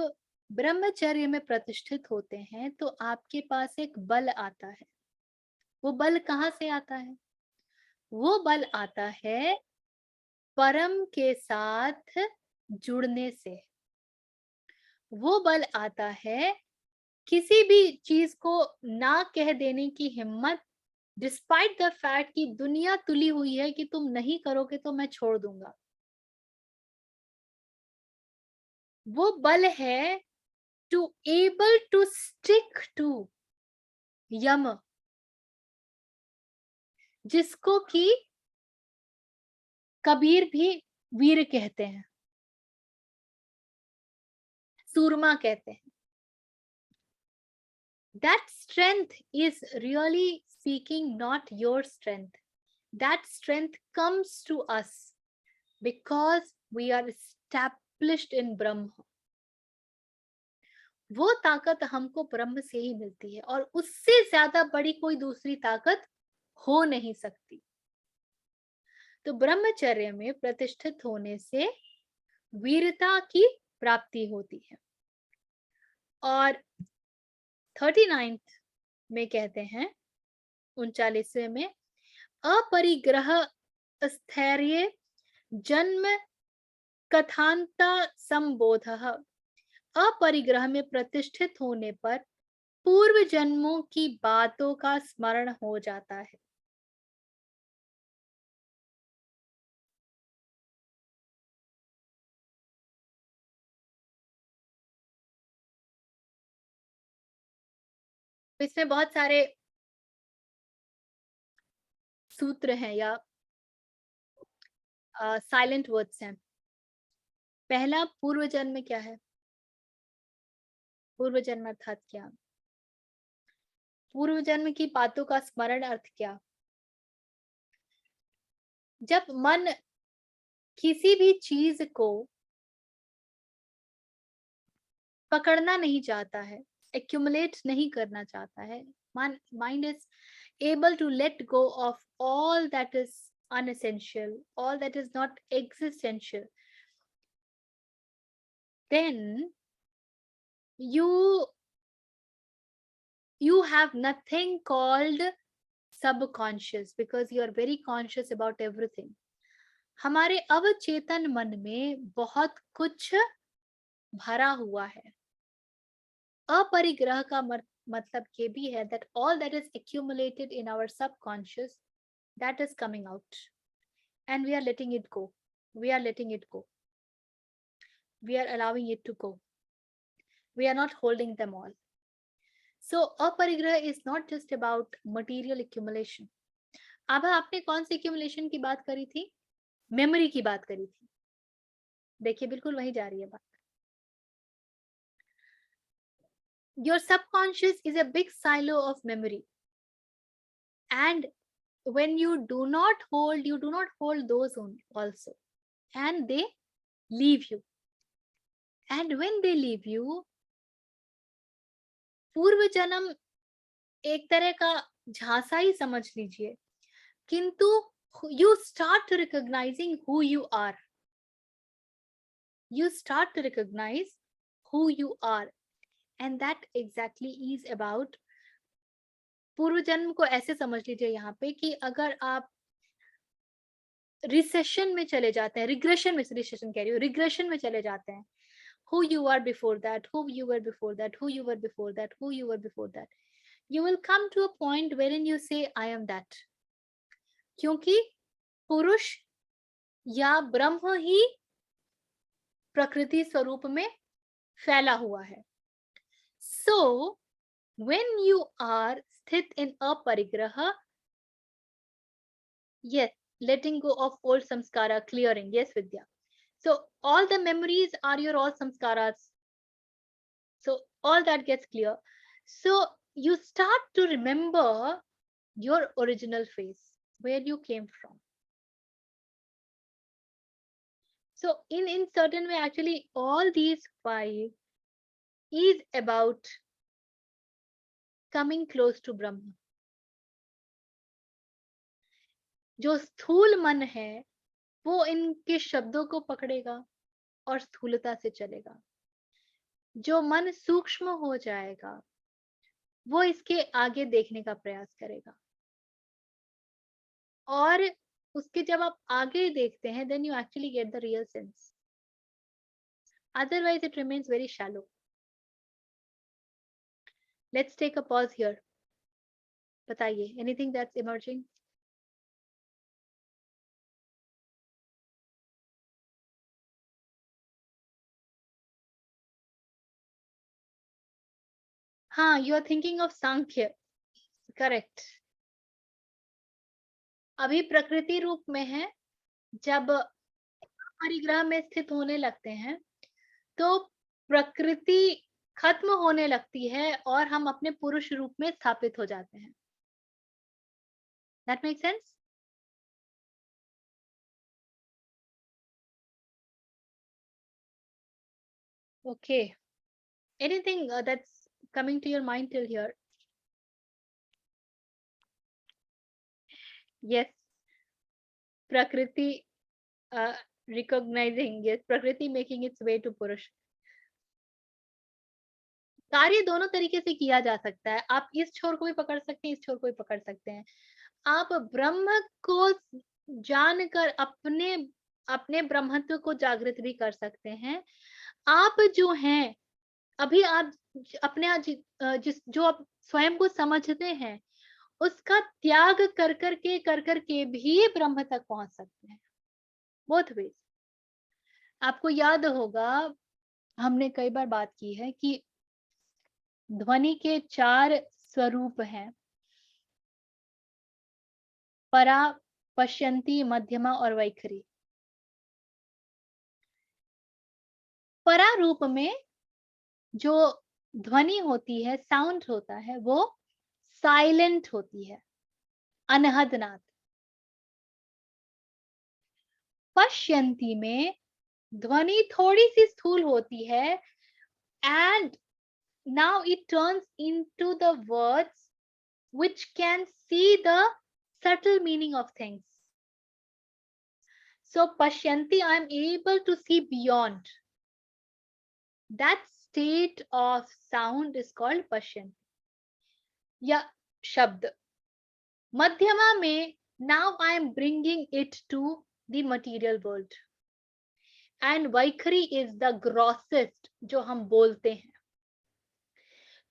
ब्रह्मचर्य में प्रतिष्ठित होते हैं तो आपके पास एक बल आता है। वो बल कहाँ से आता है? वो बल आता है परम के साथ जुड़ने से। वो बल आता है किसी भी चीज को ना कह देने की हिम्मत, डिस्पाइट द फैक्ट कि दुनिया तुली हुई है कि तुम नहीं करोगे तो मैं छोड़ दूंगा। वो बल है to able to stick to यम, जिसको कि कबीर भी वीर कहते हैं, सूरमा कहते हैं। That strength is really speaking not your strength. That strength comes to us because we are established in Brahma. वो ताकत हमको ब्रह्म से ही मिलती है और उससे ज्यादा बड़ी कोई दूसरी ताकत हो नहीं सकती। तो ब्रह्मचर्य में प्रतिष्ठित होने से वीरता की प्राप्ति होती है। और 39th में कहते हैं, 39वें में, अपरिग्रह स्थैर्य जन्म कथांता संबोधः। अपरिग्रह में प्रतिष्ठित होने पर पूर्व जन्मों की बातों का स्मरण हो जाता है। इसमें बहुत सारे सूत्र हैं या साइलेंट वर्ड्स हैं। पहला, पूर्व जन्म क्या है? पूर्व जन्म अर्थात क्या? पूर्व जन्म की बातों का स्मरण अर्थ क्या? जब मन किसी भी चीज को पकड़ना नहीं चाहता है, एक्यूमुलेट नहीं करना चाहता है, mind is able to let go of all that is unessential, all that is not existential, then you have nothing called subconscious because you are very conscious about everything. हमारे अवचेतन मन में बहुत कुछ भरा हुआ है। अपरिग्रह का मतलब ये भी है that all that is accumulated in our subconscious, that is coming out and we are letting it go. We are letting it go. We are allowing it to go. We are not holding them all. So अपरिग्रह is not just about material accumulation. अब आपने कौन सी accumulation की बात करी थी? Memory की बात करी थी। देखिए बिल्कुल वही जा रही है बात। Your subconscious is a big silo of memory, and when you do not hold those also, and they leave you. And when they leave you, पूर्व जन्म एक तरह का झांसा ही समझ लीजिए, किंतु you start to recognizing who you are. You start to recognize who you are, and that exactly is about पूर्व जन्म को ऐसे समझ लीजिए यहाँ पे कि अगर आप रिसेशन में चले जाते हैं, रिग्रेशन में, रिसेशन कह रही हूँ, रिग्रेशन में चले जाते हैं, who you are before that, who you were before that, who you were before that, who you were before that, you will come to a point wherein you say I am that. क्योंकि पुरुष या ब्रह्म ही प्रकृति स्वरूप में फैला हुआ है। So when you are स्थित in अपरिग्रह, yes, letting go of old samskara, clearing, yes Vidya. So all the memories are your all samskaras. So all that gets clear. So you start to remember your original face, where you came from. So in certain way, actually all these 5 is about coming close to Brahma. जो स्थूल मन है वो इनके शब्दों को पकड़ेगा और स्थूलता से चलेगा, जो मन सूक्ष्म हो जाएगा वो इसके आगे देखने का प्रयास करेगा, और उसके जब आप आगे देखते हैं then you actually get the real sense. Otherwise it remains very shallow. Let's take a pause here. बताइए, anything that's emerging? हाँ, you are thinking of Sankhya, correct. अभी प्रकृति रूप में है, जब परिग्रह में स्थित होने लगते हैं तो प्रकृति खत्म होने लगती है और हम अपने पुरुष रूप में स्थापित हो जाते हैं. That makes sense? Okay. Anything that's coming to your mind till here? Yes. Prakriti recognizing, yes, Prakriti making its way to Purush. कार्य दोनों तरीके से किया जा सकता है. आप इस छोर को भी पकड़ सकते हैं, इस छोर को भी पकड़ सकते हैं. आप ब्रह्म को जानकर अपने अपने ब्रह्मत्व को जागृत भी कर सकते हैं. आप जो हैं अभी, आप अपने जिस जो आप स्वयं को समझते हैं उसका त्याग कर करके भी ब्रह्म तक पहुंच सकते हैं. Both ways. आपको याद होगा हमने कई बार बात की है कि ध्वनि के 4 स्वरूप हैं, परा, पश्यंती, मध्यमा और वैखरी. परा रूप में जो ध्वनि होती है, साउंड होता है, वो साइलेंट होती है, अनहद नाद. पश्यंती में ध्वनि थोड़ी सी स्थूल होती है, and now it turns into the words which can see the subtle meaning of things. So pashyanti, I am able to see beyond. That state of sound is called pashyanti या शब्द. मध्यमा में now I am bringing it to the material world. And vaikhari is the grossest जो हम बोलते हैं.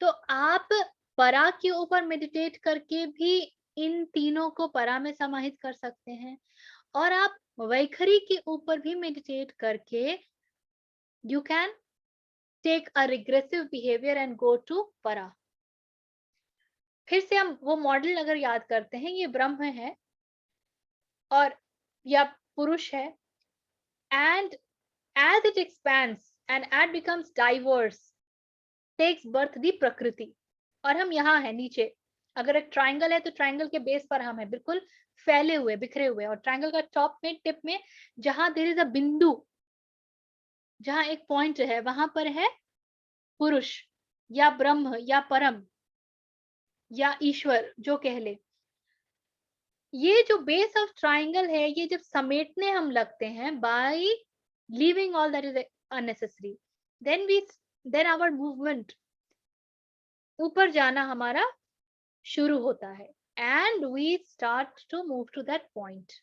तो आप परा के ऊपर मेडिटेट करके भी इन तीनों को परा में समाहित कर सकते हैं, और आप वैखरी के ऊपर भी मेडिटेट करके you can take a regressive behaviour and go to परा. फिर से हम वो मॉडल अगर याद करते हैं, ये ब्रह्म है और या पुरुष है, and as it expands and as becomes diverse takes birth the प्रकृति. और हम यहाँ है नीचे. अगर एक ट्राइंगल है तो ट्राइंगल के बेस पर हम है, बिल्कुल फैले हुए, बिखरे हुए, और ट्राइंगल का टॉप में, टिप में जहां देयर इज अ बिंदु, जहां एक पॉइंट है, वहां पर है पुरुष या ब्रह्म या परम या ईश्वर जो कह ले. ये जो बेस ऑफ ट्राइंगल है, ये जब समेटने हम लगते हैं by leaving all that is unnecessary, then our movement, ऊपर जाना हमारा शुरू होता है, and we start to move to that point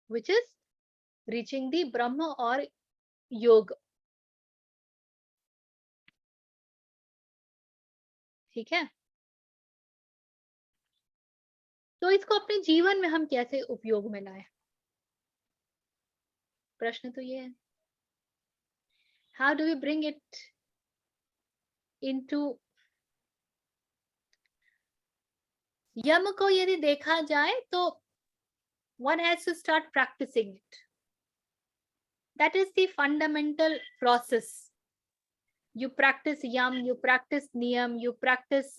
which is reaching the ब्रह्म और योग. ठीक है. तो इसको अपने जीवन में हम कैसे उपयोग में लाएं, प्रश्न तो ये है. how do we bring it into यम को यदि देखा जाए तो one has to start practicing it. That is the fundamental process. You practice yam, you practice niyam, you practice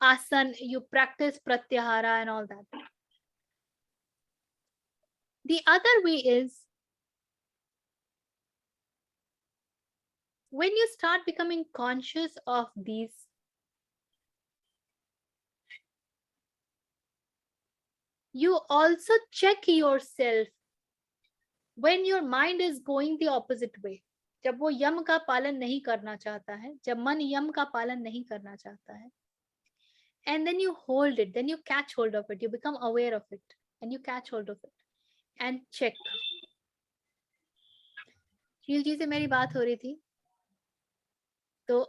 asan, you practice pratyahara and all that. The other way is when you start becoming conscious of these, you also check yourself when your mind is going the opposite way. जब वो यम का पालन नहीं करना चाहता है, जब मन यम का पालन नहीं करना चाहता है, and then you hold it, then you catch hold of it, you become aware of it, and you catch hold of it and check. शील जी से मेरी बात हो रही थी, तो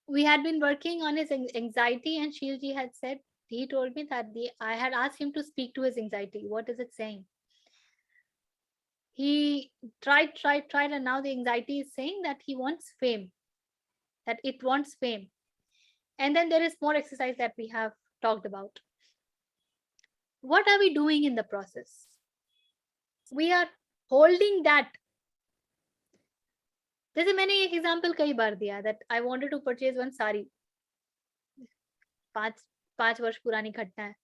we had been working on his anxiety, and Sheel ji had said, he told me that I had asked him to speak to his anxiety. What is it saying? He tried, and now the anxiety is saying that he wants fame, that it wants fame. And then there is more exercise that we have talked about. What are we doing in the process? We are holding that. जैसे मैंने एक example कई बार दिया that I wanted to purchase one sari. 5 वर्ष पुरानी घटना है.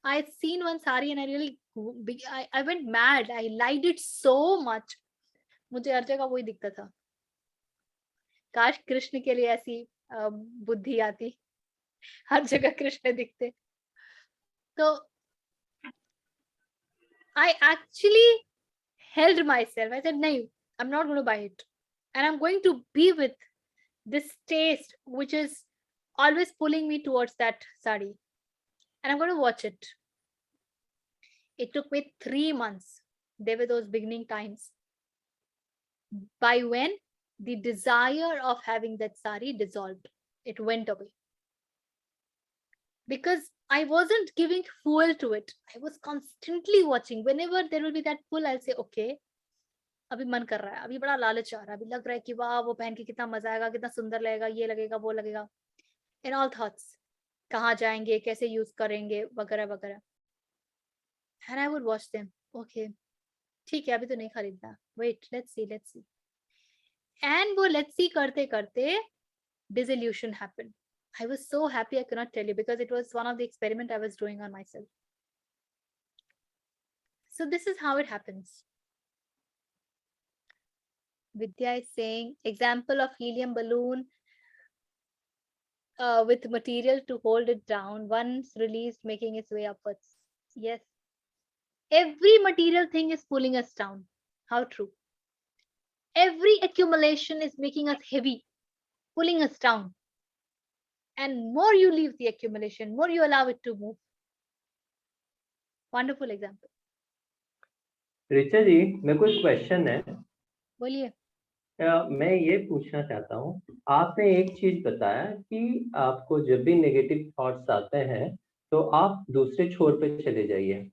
I seen one sari and I really I went mad. I liked it so much. मुझे हर जगह वही दिखता था. काश कृष्ण के लिए ऐसी बुद्धि आती, हर जगह कृष्ण दिखते. तो I actually held myself. I said, no, I'm not going to buy it. And I'm going to be with this taste, which is always pulling me towards that sari. And I'm going to watch it. It took me 3 months. They were those beginning times. By when the desire of having that sari dissolved, it went away. Because I wasn't giving fuel to it. I was constantly watching. Whenever there will be that pull, I'll say, okay, अभी मन कर रहा है, अभी बड़ा लालच आ रहा है, अभी लग रहा है कि वाह वो पहन के कितना मजा आएगा, कितना सुंदर लगेगा, ये लगेगा, वो लगेगा. In all thoughts, कहाँ जाएंगे, कैसे यूज करेंगे, वगैरह वगैरह. And I would watch them. Okay, ठीक है, अभी तो नहीं खरीदना. Wait, let's see. And वो let's see करते करते disillusion happened. I was so happy I cannot tell you, because it was one of the experiment I was doing on myself. So this is how it happens. Vidya is saying, example of helium balloon with material to hold it down, once released, making its way upwards. Yes. Every material thing is pulling us down. How true. Every accumulation is making us heavy, pulling us down. And more you leave the accumulation, more you allow it to move. Wonderful example. Richa जी, मेरे को एक question है. बोलिए. मैं ये पूछना चाहता हूँ, आपने एक चीज बताया कि आपको जब भी नेगेटिव थॉट्स आते हैं तो आप दूसरे छोर पे चले जाइए,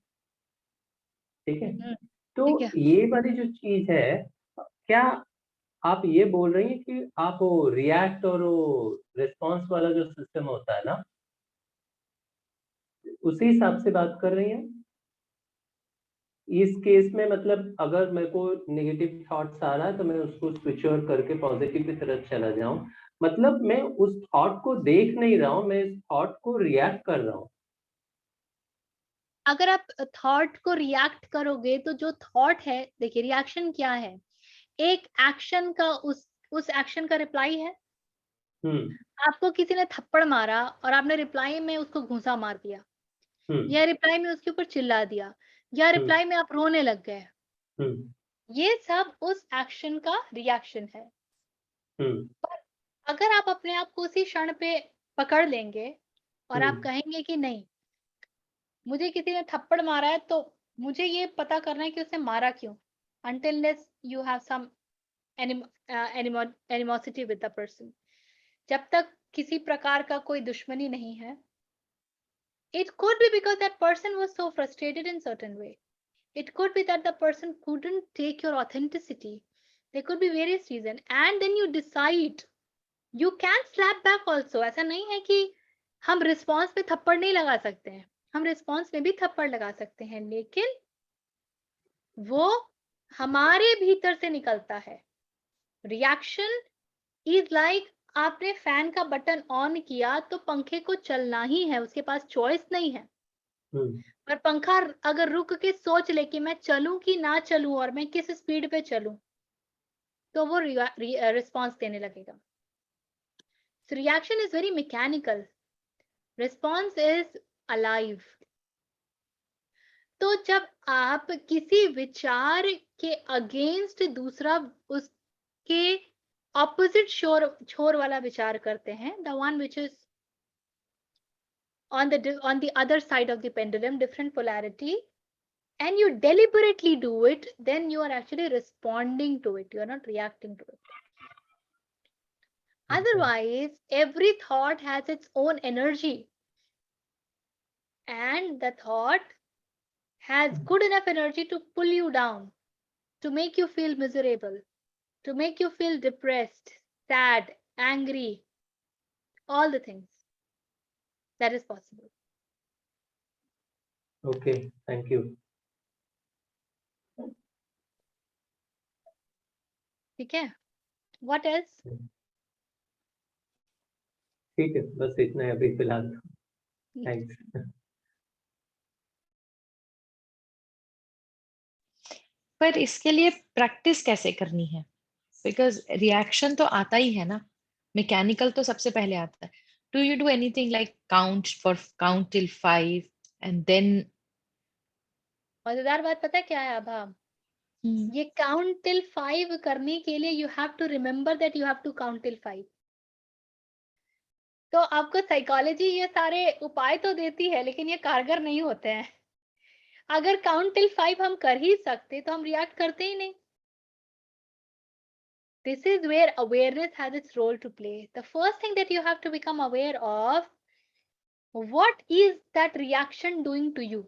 ठीक है? तो ठीक है. ये वाली जो चीज है, क्या आप ये बोल रही हैं कि आप वो रिएक्ट और वो रिस्पॉन्स वाला जो सिस्टम होता है ना, उसी हिसाब से बात कर रही हैं? इस केस में मतलब अगर मेरे को नेगेटिव थॉट्स आ रहा है तो मैं उसको स्विच ओवर करके पॉजिटिव की तरफ चला जाऊं, मतलब मैं उस थॉट को देख नहीं रहा हूं, मैं इस थॉट को रिएक्ट कर रहा हूं. अगर आप थॉट को रिएक्ट करोगे तो जो थॉट है, देखिए रिएक्शन क्या है, एक एक्शन का उस एक्शन का रिप्लाई है. आपको किसी ने थप्पड़ मारा और आपने रिप्लाई में उसको घूंसा मार दिया, या रिप्लाई में उसके ऊपर चिल्ला दिया, या रिप्लाई में आप रोने लग गए. ये सब उस एक्शन का रिएक्शन है. पर अगर आप अपने आप को उसी क्षण पे पकड़ लेंगे और आप कहेंगे कि नहीं, मुझे किसी ने थप्पड़ मारा है तो मुझे ये पता करना है कि उसे मारा क्यों. Until you have some animosity with the person, जब तक किसी प्रकार का कोई दुश्मनी नहीं है, it could be because that person was so frustrated in certain way. It could be that the person couldn't take your authenticity. There could be various reasons, and then you decide. You can slap back also. ऐसा नहीं है कि हम response पे थप्पड़ नहीं लगा सकते हैं, हम रिस्पॉन्स में भी थप्पड़ लगा सकते हैं, लेकिन वो हमारे भीतर से निकलता है. रिएक्शन इज लाइक आपने फैन का बटन ऑन किया तो पंखे को चलना ही है, उसके पास चॉइस नहीं है. पर पंखा अगर रुक के सोच ले कि मैं चलूं कि ना चलूं और मैं किस स्पीड पे चलूं, तो वो रिस्पॉन्स देने लगेगा. So reaction is very mechanical. Response is alive. तो जब आप किसी विचार के अगेंस्ट दूसरा उसके ऑपोजिट छोर वाला विचार करते हैं, the one which is on the other side of the pendulum, different polarity, and you deliberately do it, then you are actually responding to it, you are not reacting to it. Otherwise, every thought has its own energy, and the thought has good enough energy to pull you down, to make you feel miserable, to make you feel depressed, sad, angry, all the things. That is possible. Okay, thank you. ठीक है? What else? ठीक है, बस इतना है अभी फिलहाल। Thanks. पर इसके लिए प्रैक्टिस कैसे करनी है? बिकॉज रिएक्शन तो आता ही है ना, मैकेनिकल तो सबसे पहले आता है। Do you do anything like count till 5 and then? मजेदार बात पता है क्या है आभा? ये काउंट टिल 5 करने के लिए you have to remember that you have to count till 5। तो आपको साइकोलॉजी ये सारे उपाय तो देती है, लेकिन ये कारगर नहीं होते हैं। अगर काउंट टिल 5 हम कर ही सकते तो हम रिएक्ट करते ही नहीं। This is where awareness has its role to play. The first thing that you have to become aware of, what is that reaction doing to you?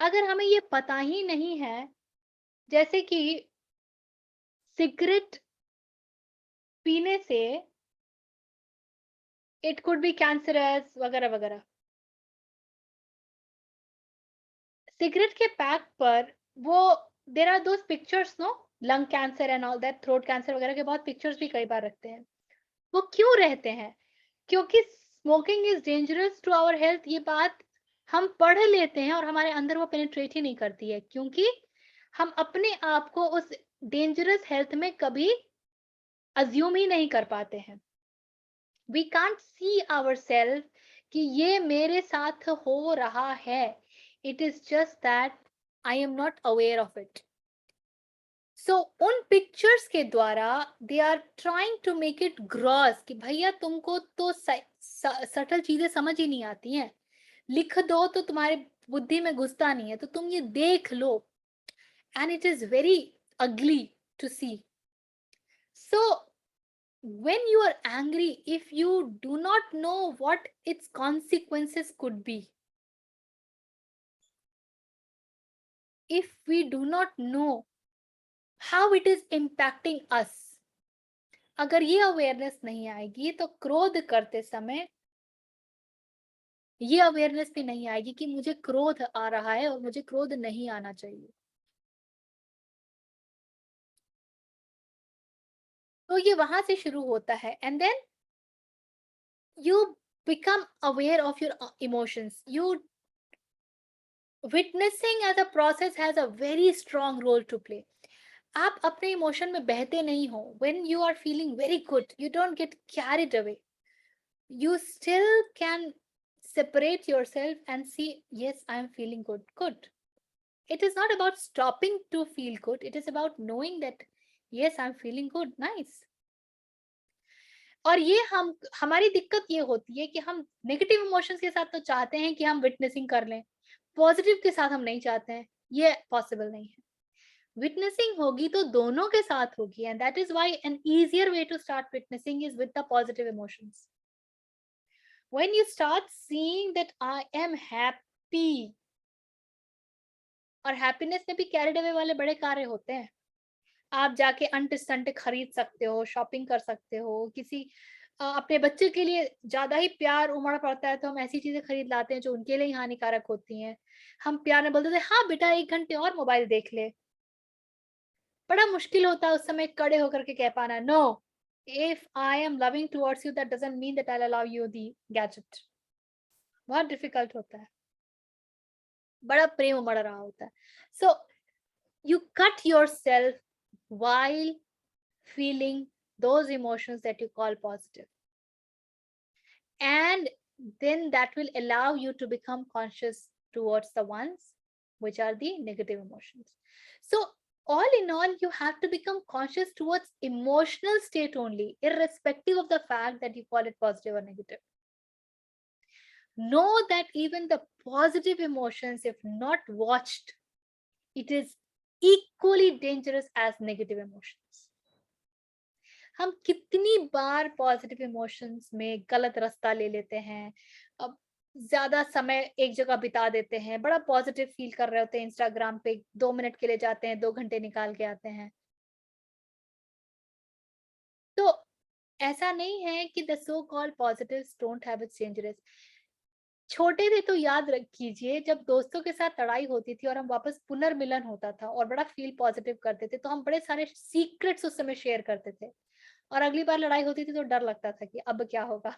अगर हमें ये पता ही नहीं है, जैसे कि सिगरेट पीने से इट कुड बी कैंसरस वगैरह वगैरह। सिगरेट के पैक पर वो there are those pictures no, lung cancer and all that, throat cancer वगैरह के बहुत पिक्चर्स भी कई बार रखते हैं। वो क्यों रहते हैं? क्योंकि smoking is dangerous to our health, ये बात हम पढ़ लेते हैं और हमारे अंदर वो पेनिट्रेट ही नहीं करती है, क्योंकि हम अपने आप को उस डेंजरस हेल्थ में कभी अज्यूम ही नहीं कर पाते हैं। वी कांट सी आवरसेल्फ कि ये मेरे साथ हो रहा है। It is just that I am not aware of it. So उन पिक्चर्स के द्वारा they are trying to make it gross कि भैया तुमको तो सटल चीजें समझ ही नहीं आती हैं, लिख दो तो तुम्हारे बुद्धि में घुसता नहीं है, तो तुम ये देख लो। And it is very ugly to see. So when you are angry, if you do not know what its consequences could be, if we do not know how it is impacting us, अगर ये awareness नहीं आएगी तो क्रोध करते समय ये awareness भी नहीं आएगी कि मुझे क्रोध आ रहा है और मुझे क्रोध नहीं आना चाहिए। तो ये वहां से शुरू होता है। And then you become aware of your emotions. You witnessing as a process has a very strong role to play. आप अपने इमोशन में बहते नहीं हो। When you are feeling very good, you don't get carried away, you still can separate yourself and see, yes, I am feeling good. It is not about stopping to feel good, it is about knowing that yes, I am feeling good, nice. और ये हमारी दिक्कत ये होती है कि हम negative emotions के साथ तो चाहते हैं कि हम विटनेसिंग कर लें, पॉजिटिव के साथ हम नहीं चाहते हैं। ये पॉसिबल नहीं है। विटनेसिंग होगी तो दोनों के साथ होगी, and that is why an easier way to start witnessing is with the positive emotions. When you start seeing that I am happy, और हैप्पीनेस में भी कैरिड अवे वाले बड़े कार्य होते हैं। आप जाके अंट संट खरीद सकते हो, शॉपिंग कर सकते हो, किसी अपने बच्चे के लिए ज्यादा ही प्यार उमड़ पड़ता है तो हम ऐसी चीजें खरीद लाते हैं जो उनके लिए ही हानिकारक होती हैं। हम प्यार में बोलते थे हाँ बेटा 1 घंटे और मोबाइल देख ले। बड़ा मुश्किल होता है उस समय खड़े होकर के कह पाना no, if I am loving towards you, that doesn't mean that I'll allow you the gadget. बहुत डिफिकल्ट होता है, बड़ा प्रेम उमड़ रहा होता है। So you cut yourself while feeling those emotions that you call positive, and then that will allow you to become conscious towards the ones which are the negative emotions. So all in all, you have to become conscious towards emotional state only, irrespective of the fact that you call it positive or negative. Know that even the positive emotions, if not watched, it is equally dangerous as negative emotions. हम कितनी बार positive emotions में गलत रास्ता ले लेते हैं, अब ज्यादा समय एक जगह बिता देते हैं, बड़ा पॉजिटिव फील कर रहे होते हैं, इंस्टाग्राम पे 2 मिनट के लिए जाते हैं, 2 घंटे निकाल के आते हैं. तो ऐसा नहीं है कि the so called positives don't have it's dangerous. छोटे थे तो याद रख कीजिए, जब दोस्तों के साथ लड़ाई होती थी और हम वापस पुनर्मिलन होता था और बड़ा फील पॉजिटिव करते थे, तो हम बड़े सारे सीक्रेट्स उस समय शेयर करते थे, और अगली बार लड़ाई होती थी तो डर लगता था कि अब क्या होगा.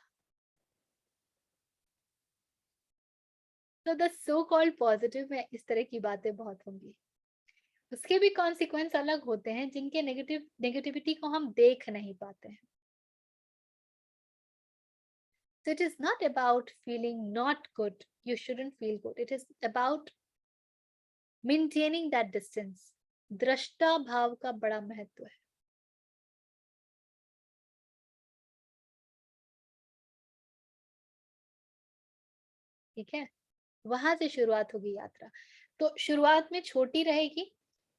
तो द सो कॉल्ड पॉजिटिव में इस तरह की बातें बहुत होंगी. उसके भी कॉन्सिक्वेंस अलग होते हैं जिनके नेगेटिविटी को हम देख नहीं पाते हैं. So it is not about feeling not good. You shouldn't feel good. It is about maintaining that distance. दृष्टा भाव का बड़ा महत्व है. ठीक है, वहां से शुरुआत होगी यात्रा. तो शुरुआत में छोटी रहेगी,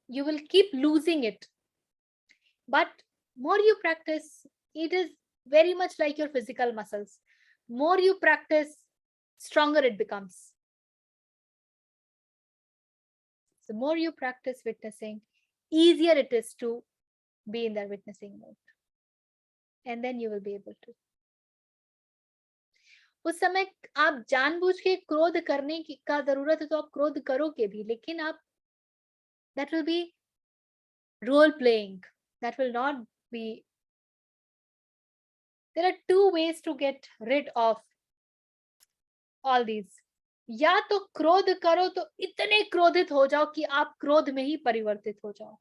you will keep losing it, but more you practice, it is very much like your physical muscles. More you practice, stronger it becomes. The more you practice witnessing, easier it is to be in that witnessing mode, and then you will be able to. उस समय आप जानबूझ के क्रोध करने की का जरूरत है तो आप क्रोध करोगे भी, लेकिन आप that will be role playing, that will not be. There are two ways to get rid of all these. या तो क्रोध करो तो इतने क्रोधित हो जाओ कि आप क्रोध में ही परिवर्तित हो जाओ,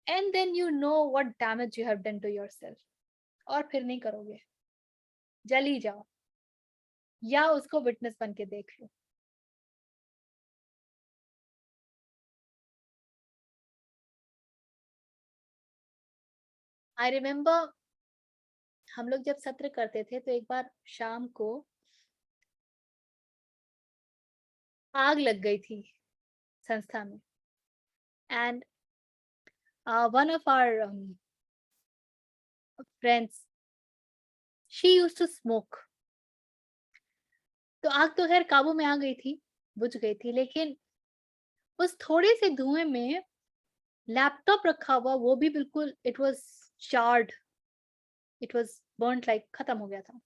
and then you know what damage you have done to yourself, और फिर नहीं करोगे, जल ही जाओ, या उसको विटनेस बन के देख लो. आई रिमेम्बर हम लोग जब सत्र करते थे तो एक बार शाम को आग लग गई थी संस्था में, and one of our friends, she used to smoke. तो आग तो खैर काबू में आ गई थी, बुझ गई थी, लेकिन उस थोड़े से धुएं में लैपटॉप रखा हुआ वो भी बिल्कुल, it was charred, it was burned, like खत्म हो गया था,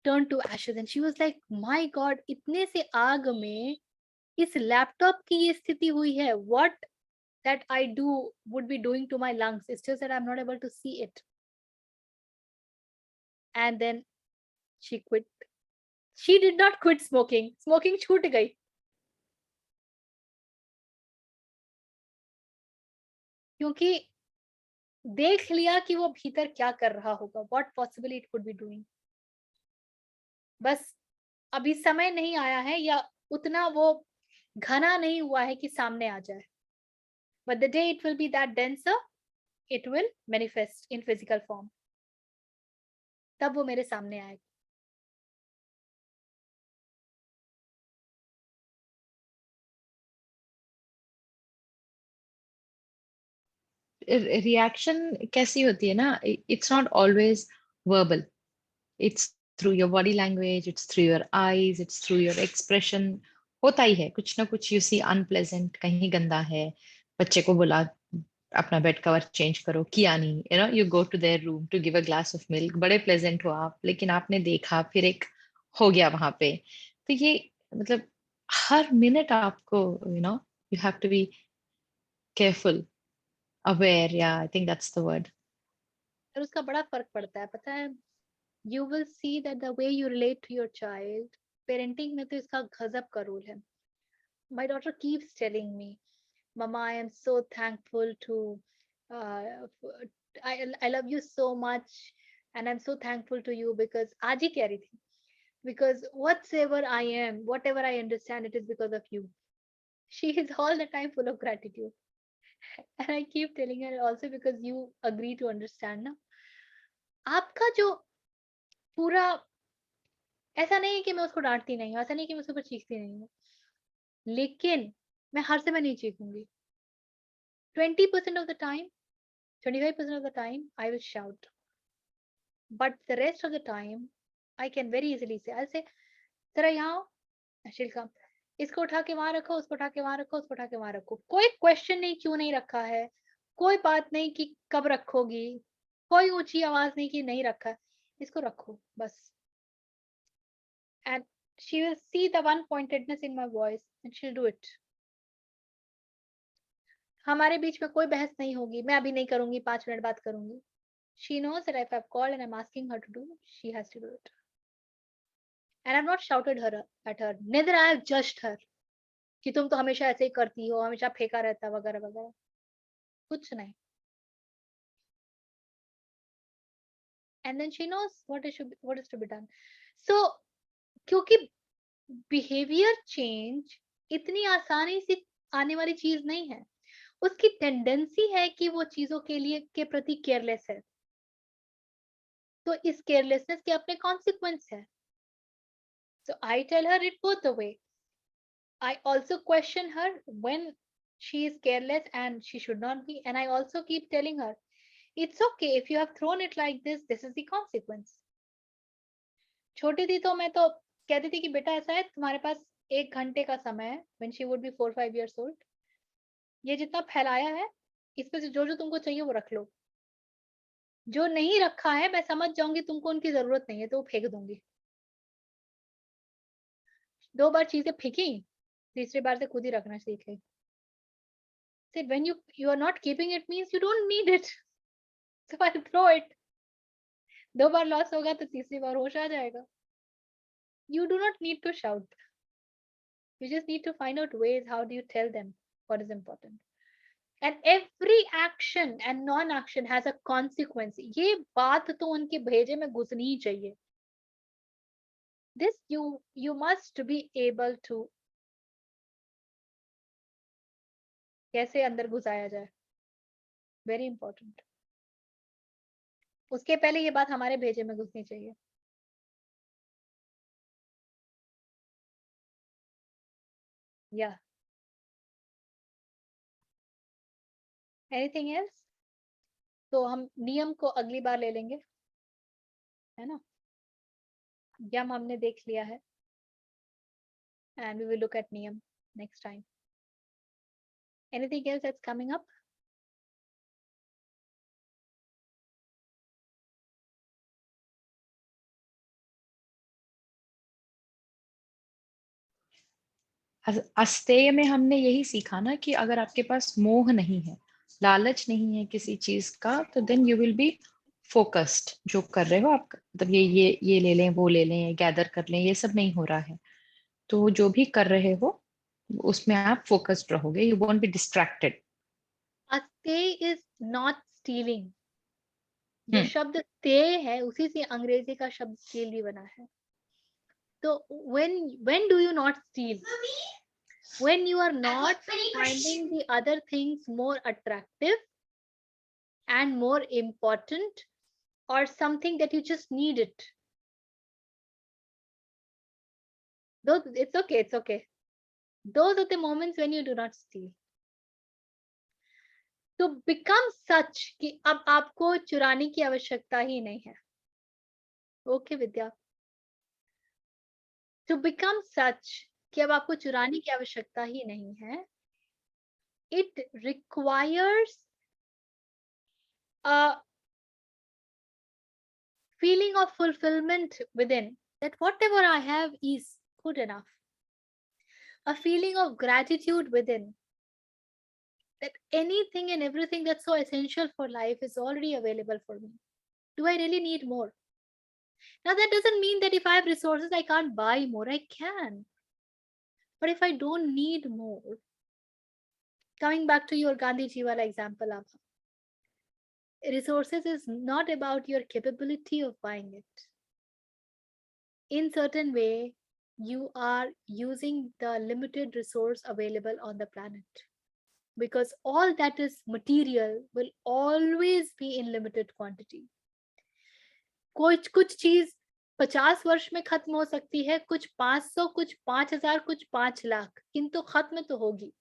turn to ashes. And she was like, my God, इतने से आग में इस लैपटॉप की ये स्थिति हुई है, what that I do would be doing to my lungs. It's just that I'm not able to see it. And then she quit. She did not quit smoking. Smoking छूट गई. क्योंकि देख लिया कि वो भीतर क्या कर रहा होगा, what possibly it could be doing. बस अभी समय नहीं आया है या उतना वो घना नहीं हुआ है कि सामने आ जाए. But the day it will be that denser, it will manifest in physical form. तब वो मेरे सामने आएगा. रिएक्शन कैसी होती है ना, it's not always verbal, it's through your body language, it's through your eyes, it's through your expression. होता ही है कुछ ना कुछ. यू सी अनप्लेजेंट, कहीं गंदा है, बच्चे को बोला अपना बेड कवर चेंज करो, किया नहीं, you go to their room to give a glass of milk, बड़े प्लेजेंट हो आप, लेकिन आपने देखा फिर एक हो गया वहां पे. तो ये मतलब हर मिनट आपको you have to be careful, aware. Yeah, I think that's the word. और उसका बड़ा फर्क पड़ता है, पता है. You will see that the way you relate to your child, parenting में तो इसका गजब का रोल है. My daughter keeps telling me, Mama, I am so thankful to, I love you so much, and I'm so thankful to you because आज ही कह रही थी, because whatever I am, whatever I understand, it is because of you. She is all the time full of gratitude. And I keep telling her also because you agree to understand ना. आपका जो पूरा, ऐसा नहीं है कि मैं उसको डांटती नहीं हूँ, ऐसा नहीं कि मैं उसके ऊपर चीखती नहीं हूँ, लेकिन मैं हर समय नहीं चीखूंगी. 20% of the time, 25% of the time, I will shout. But the rest of the time, I can very easily say, I'll say, जरा यहाँ आओ, she'll come. इसको उठा के वहां रखो, उसको उठा के वहां रखो, उसको उठा के वहां रखो. कोई क्वेश्चन नहीं क्यों नहीं रखा है, कोई बात नहीं कि कब रखोगी, कोई ऊंची आवाज नहीं कि नहीं रखा है, इसको रखो बस. And she will see the one pointedness in my voice and she'll do it. हमारे बीच में कोई बहस नहीं होगी, मैं अभी नहीं करूंगी, 5 मिनट बाद करूंगी. She knows that if I've called and I'm asking her to do, she has to do it. And I've not shouted her at her, neither I have judged her कि तुम तो हमेशा ऐसे ही करती हो, हमेशा फेंका रहता वगैरह वगैरह, कुछ नहीं. And then she knows what is to be done. So क्योंकि बिहेवियर चेंज इतनी आसानी से आने वाली चीज नहीं है, उसकी टेंडेंसी है कि वो चीजों के लिए के प्रति केयरलेस है. तो इस केयरलेसनेस के अपने कॉन्सिक्वेंस है. So I tell her it both the way. I also question her when she is careless and she should not be, and I also keep telling her it's okay if you have thrown it like this is the consequence. छोटी थी तो मैं तो कहती थी कि बेटा ऐसा है, तुम्हारे पास 1 घंटे का समय है, when she would be 4-5 years old. ये जितना फैलाया है, इसमें से जो जो तुमको चाहिए वो रख लो. जो नहीं रखा है मैं समझ जाऊंगी तुमको उनकी जरूरत नहीं है तो फेंक दूंगी. 2 बार चीजें फेंकी, तीसरी बार से खुद ही रखना सीख गई. Said when you are not keeping it means you don't need it, so I'll throw it. 2 bar loss होगा तो तीसरी बार होश आ जाएगा. You do not need to shout. You just need to find out ways how do you tell them what is important. And every action and non-action has a consequence. ये बात तो उनके भेजे में घुसनी ही चाहिए. This you must be able to कैसे अंदर घुसाया जाए, वेरी इंपॉर्टेंट. उसके पहले ये बात हमारे भेजे में घुसनी चाहिए. या एनीथिंग एल्स? तो हम नियम को अगली बार ले लेंगे, है ना. यम हमने देख लिया है, and we will look at niyam next time. Anything else that's coming up? अस्तेय में हमने यही सीखा ना कि अगर आपके पास मोह नहीं है, लालच नहीं है किसी चीज का, तो then you will be focused. जो कर रहे हो आप, मतलब ये ले लें, वो ले लें, गैदर कर लें, ये सब नहीं हो रहा है. तो जो भी कर रहे हो उसमें आप फोकस्ड रहोगे, you won't be distracted. Stay is not stealing. जो शब्द stay है उसी से अंग्रेजी का शब्द steal भी बना है. तो when do you not steal? When you are not finding the other things more attractive and more important, or something that you just need it. Those, it's okay. Those are the moments when you do not steal. To become such कि अब आपको चुराने की आवश्यकता ही नहीं है. Okay, Vidya. To become such कि अब आपको चुराने की आवश्यकता ही नहीं है. It requires a feeling of fulfillment within, that whatever I have is good enough. A feeling of gratitude within, that anything and everything that's so essential for life is already available for me. Do I really need more? Now that doesn't mean that if I have resources I can't buy more. I can. But if I don't need more, coming back to your Gandhi Ji wala example, resources is not about your capability of buying it. in certain way, you are using the limited resource available on the planet, because all that is material will always be in limited quantity. कुछ चीज 50 वर्ष में खत्म हो सकती है, कुछ 500, कुछ 5000, कुछ 5 लाख, किंतु खत्म तो होगी,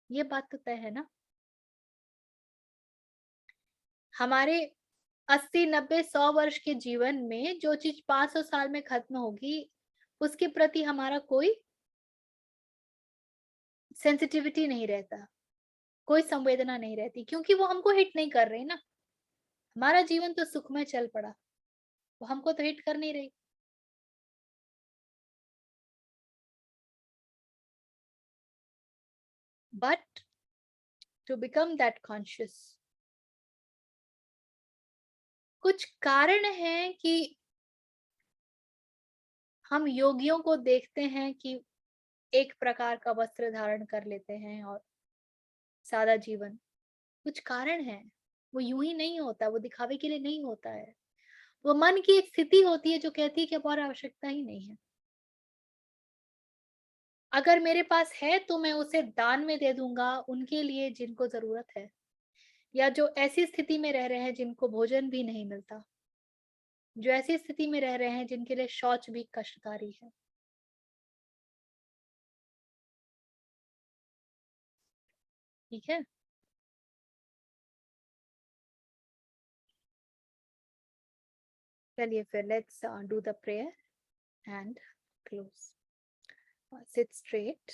ये बात तो तय है ना। हमारे 80, 90, 100 वर्ष के जीवन में जो चीज 500 साल में खत्म होगी, उसके प्रति हमारा कोई सेंसिटिविटी नहीं रहता, कोई संवेदना नहीं रहती, क्योंकि वो हमको हिट नहीं कर रही ना। हमारा जीवन तो सुख में चल पड़ा, वो हमको तो हिट कर नहीं रही। But to become that conscious, कुछ कारण हैं कि हम योगियों को देखते हैं कि एक प्रकार का वस्त्र धारण कर लेते हैं और सादा जीवन। कुछ कारण है, वो यूं ही नहीं होता, वो दिखावे के लिए नहीं होता है। वो मन की एक स्थिति होती है जो कहती है कि अब और आवश्यकता ही नहीं है। अगर मेरे पास है तो मैं उसे दान में दे दूंगा उनके लिए जिनको जरूरत है, या जो ऐसी स्थिति में रह रहे हैं जिनको भोजन भी नहीं मिलता, जो ऐसी स्थिति में रह रहे हैं जिनके लिए शौच भी कष्टकारी है। ठीक है, चलिए फिर let's do the prayer and close. Seat straight,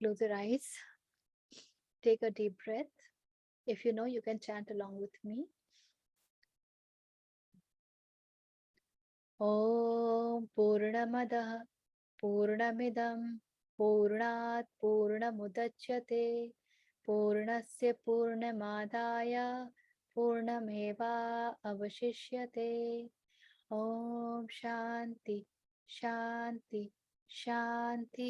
close your eyes, take a deep breath. If you know, you can chant along with me. Om Purnamadah Purnamidam Purnat Purnamudachyate Purnasya Purnamadaya Purnameva Avashishyate. Om Shanti Shanti Shanti.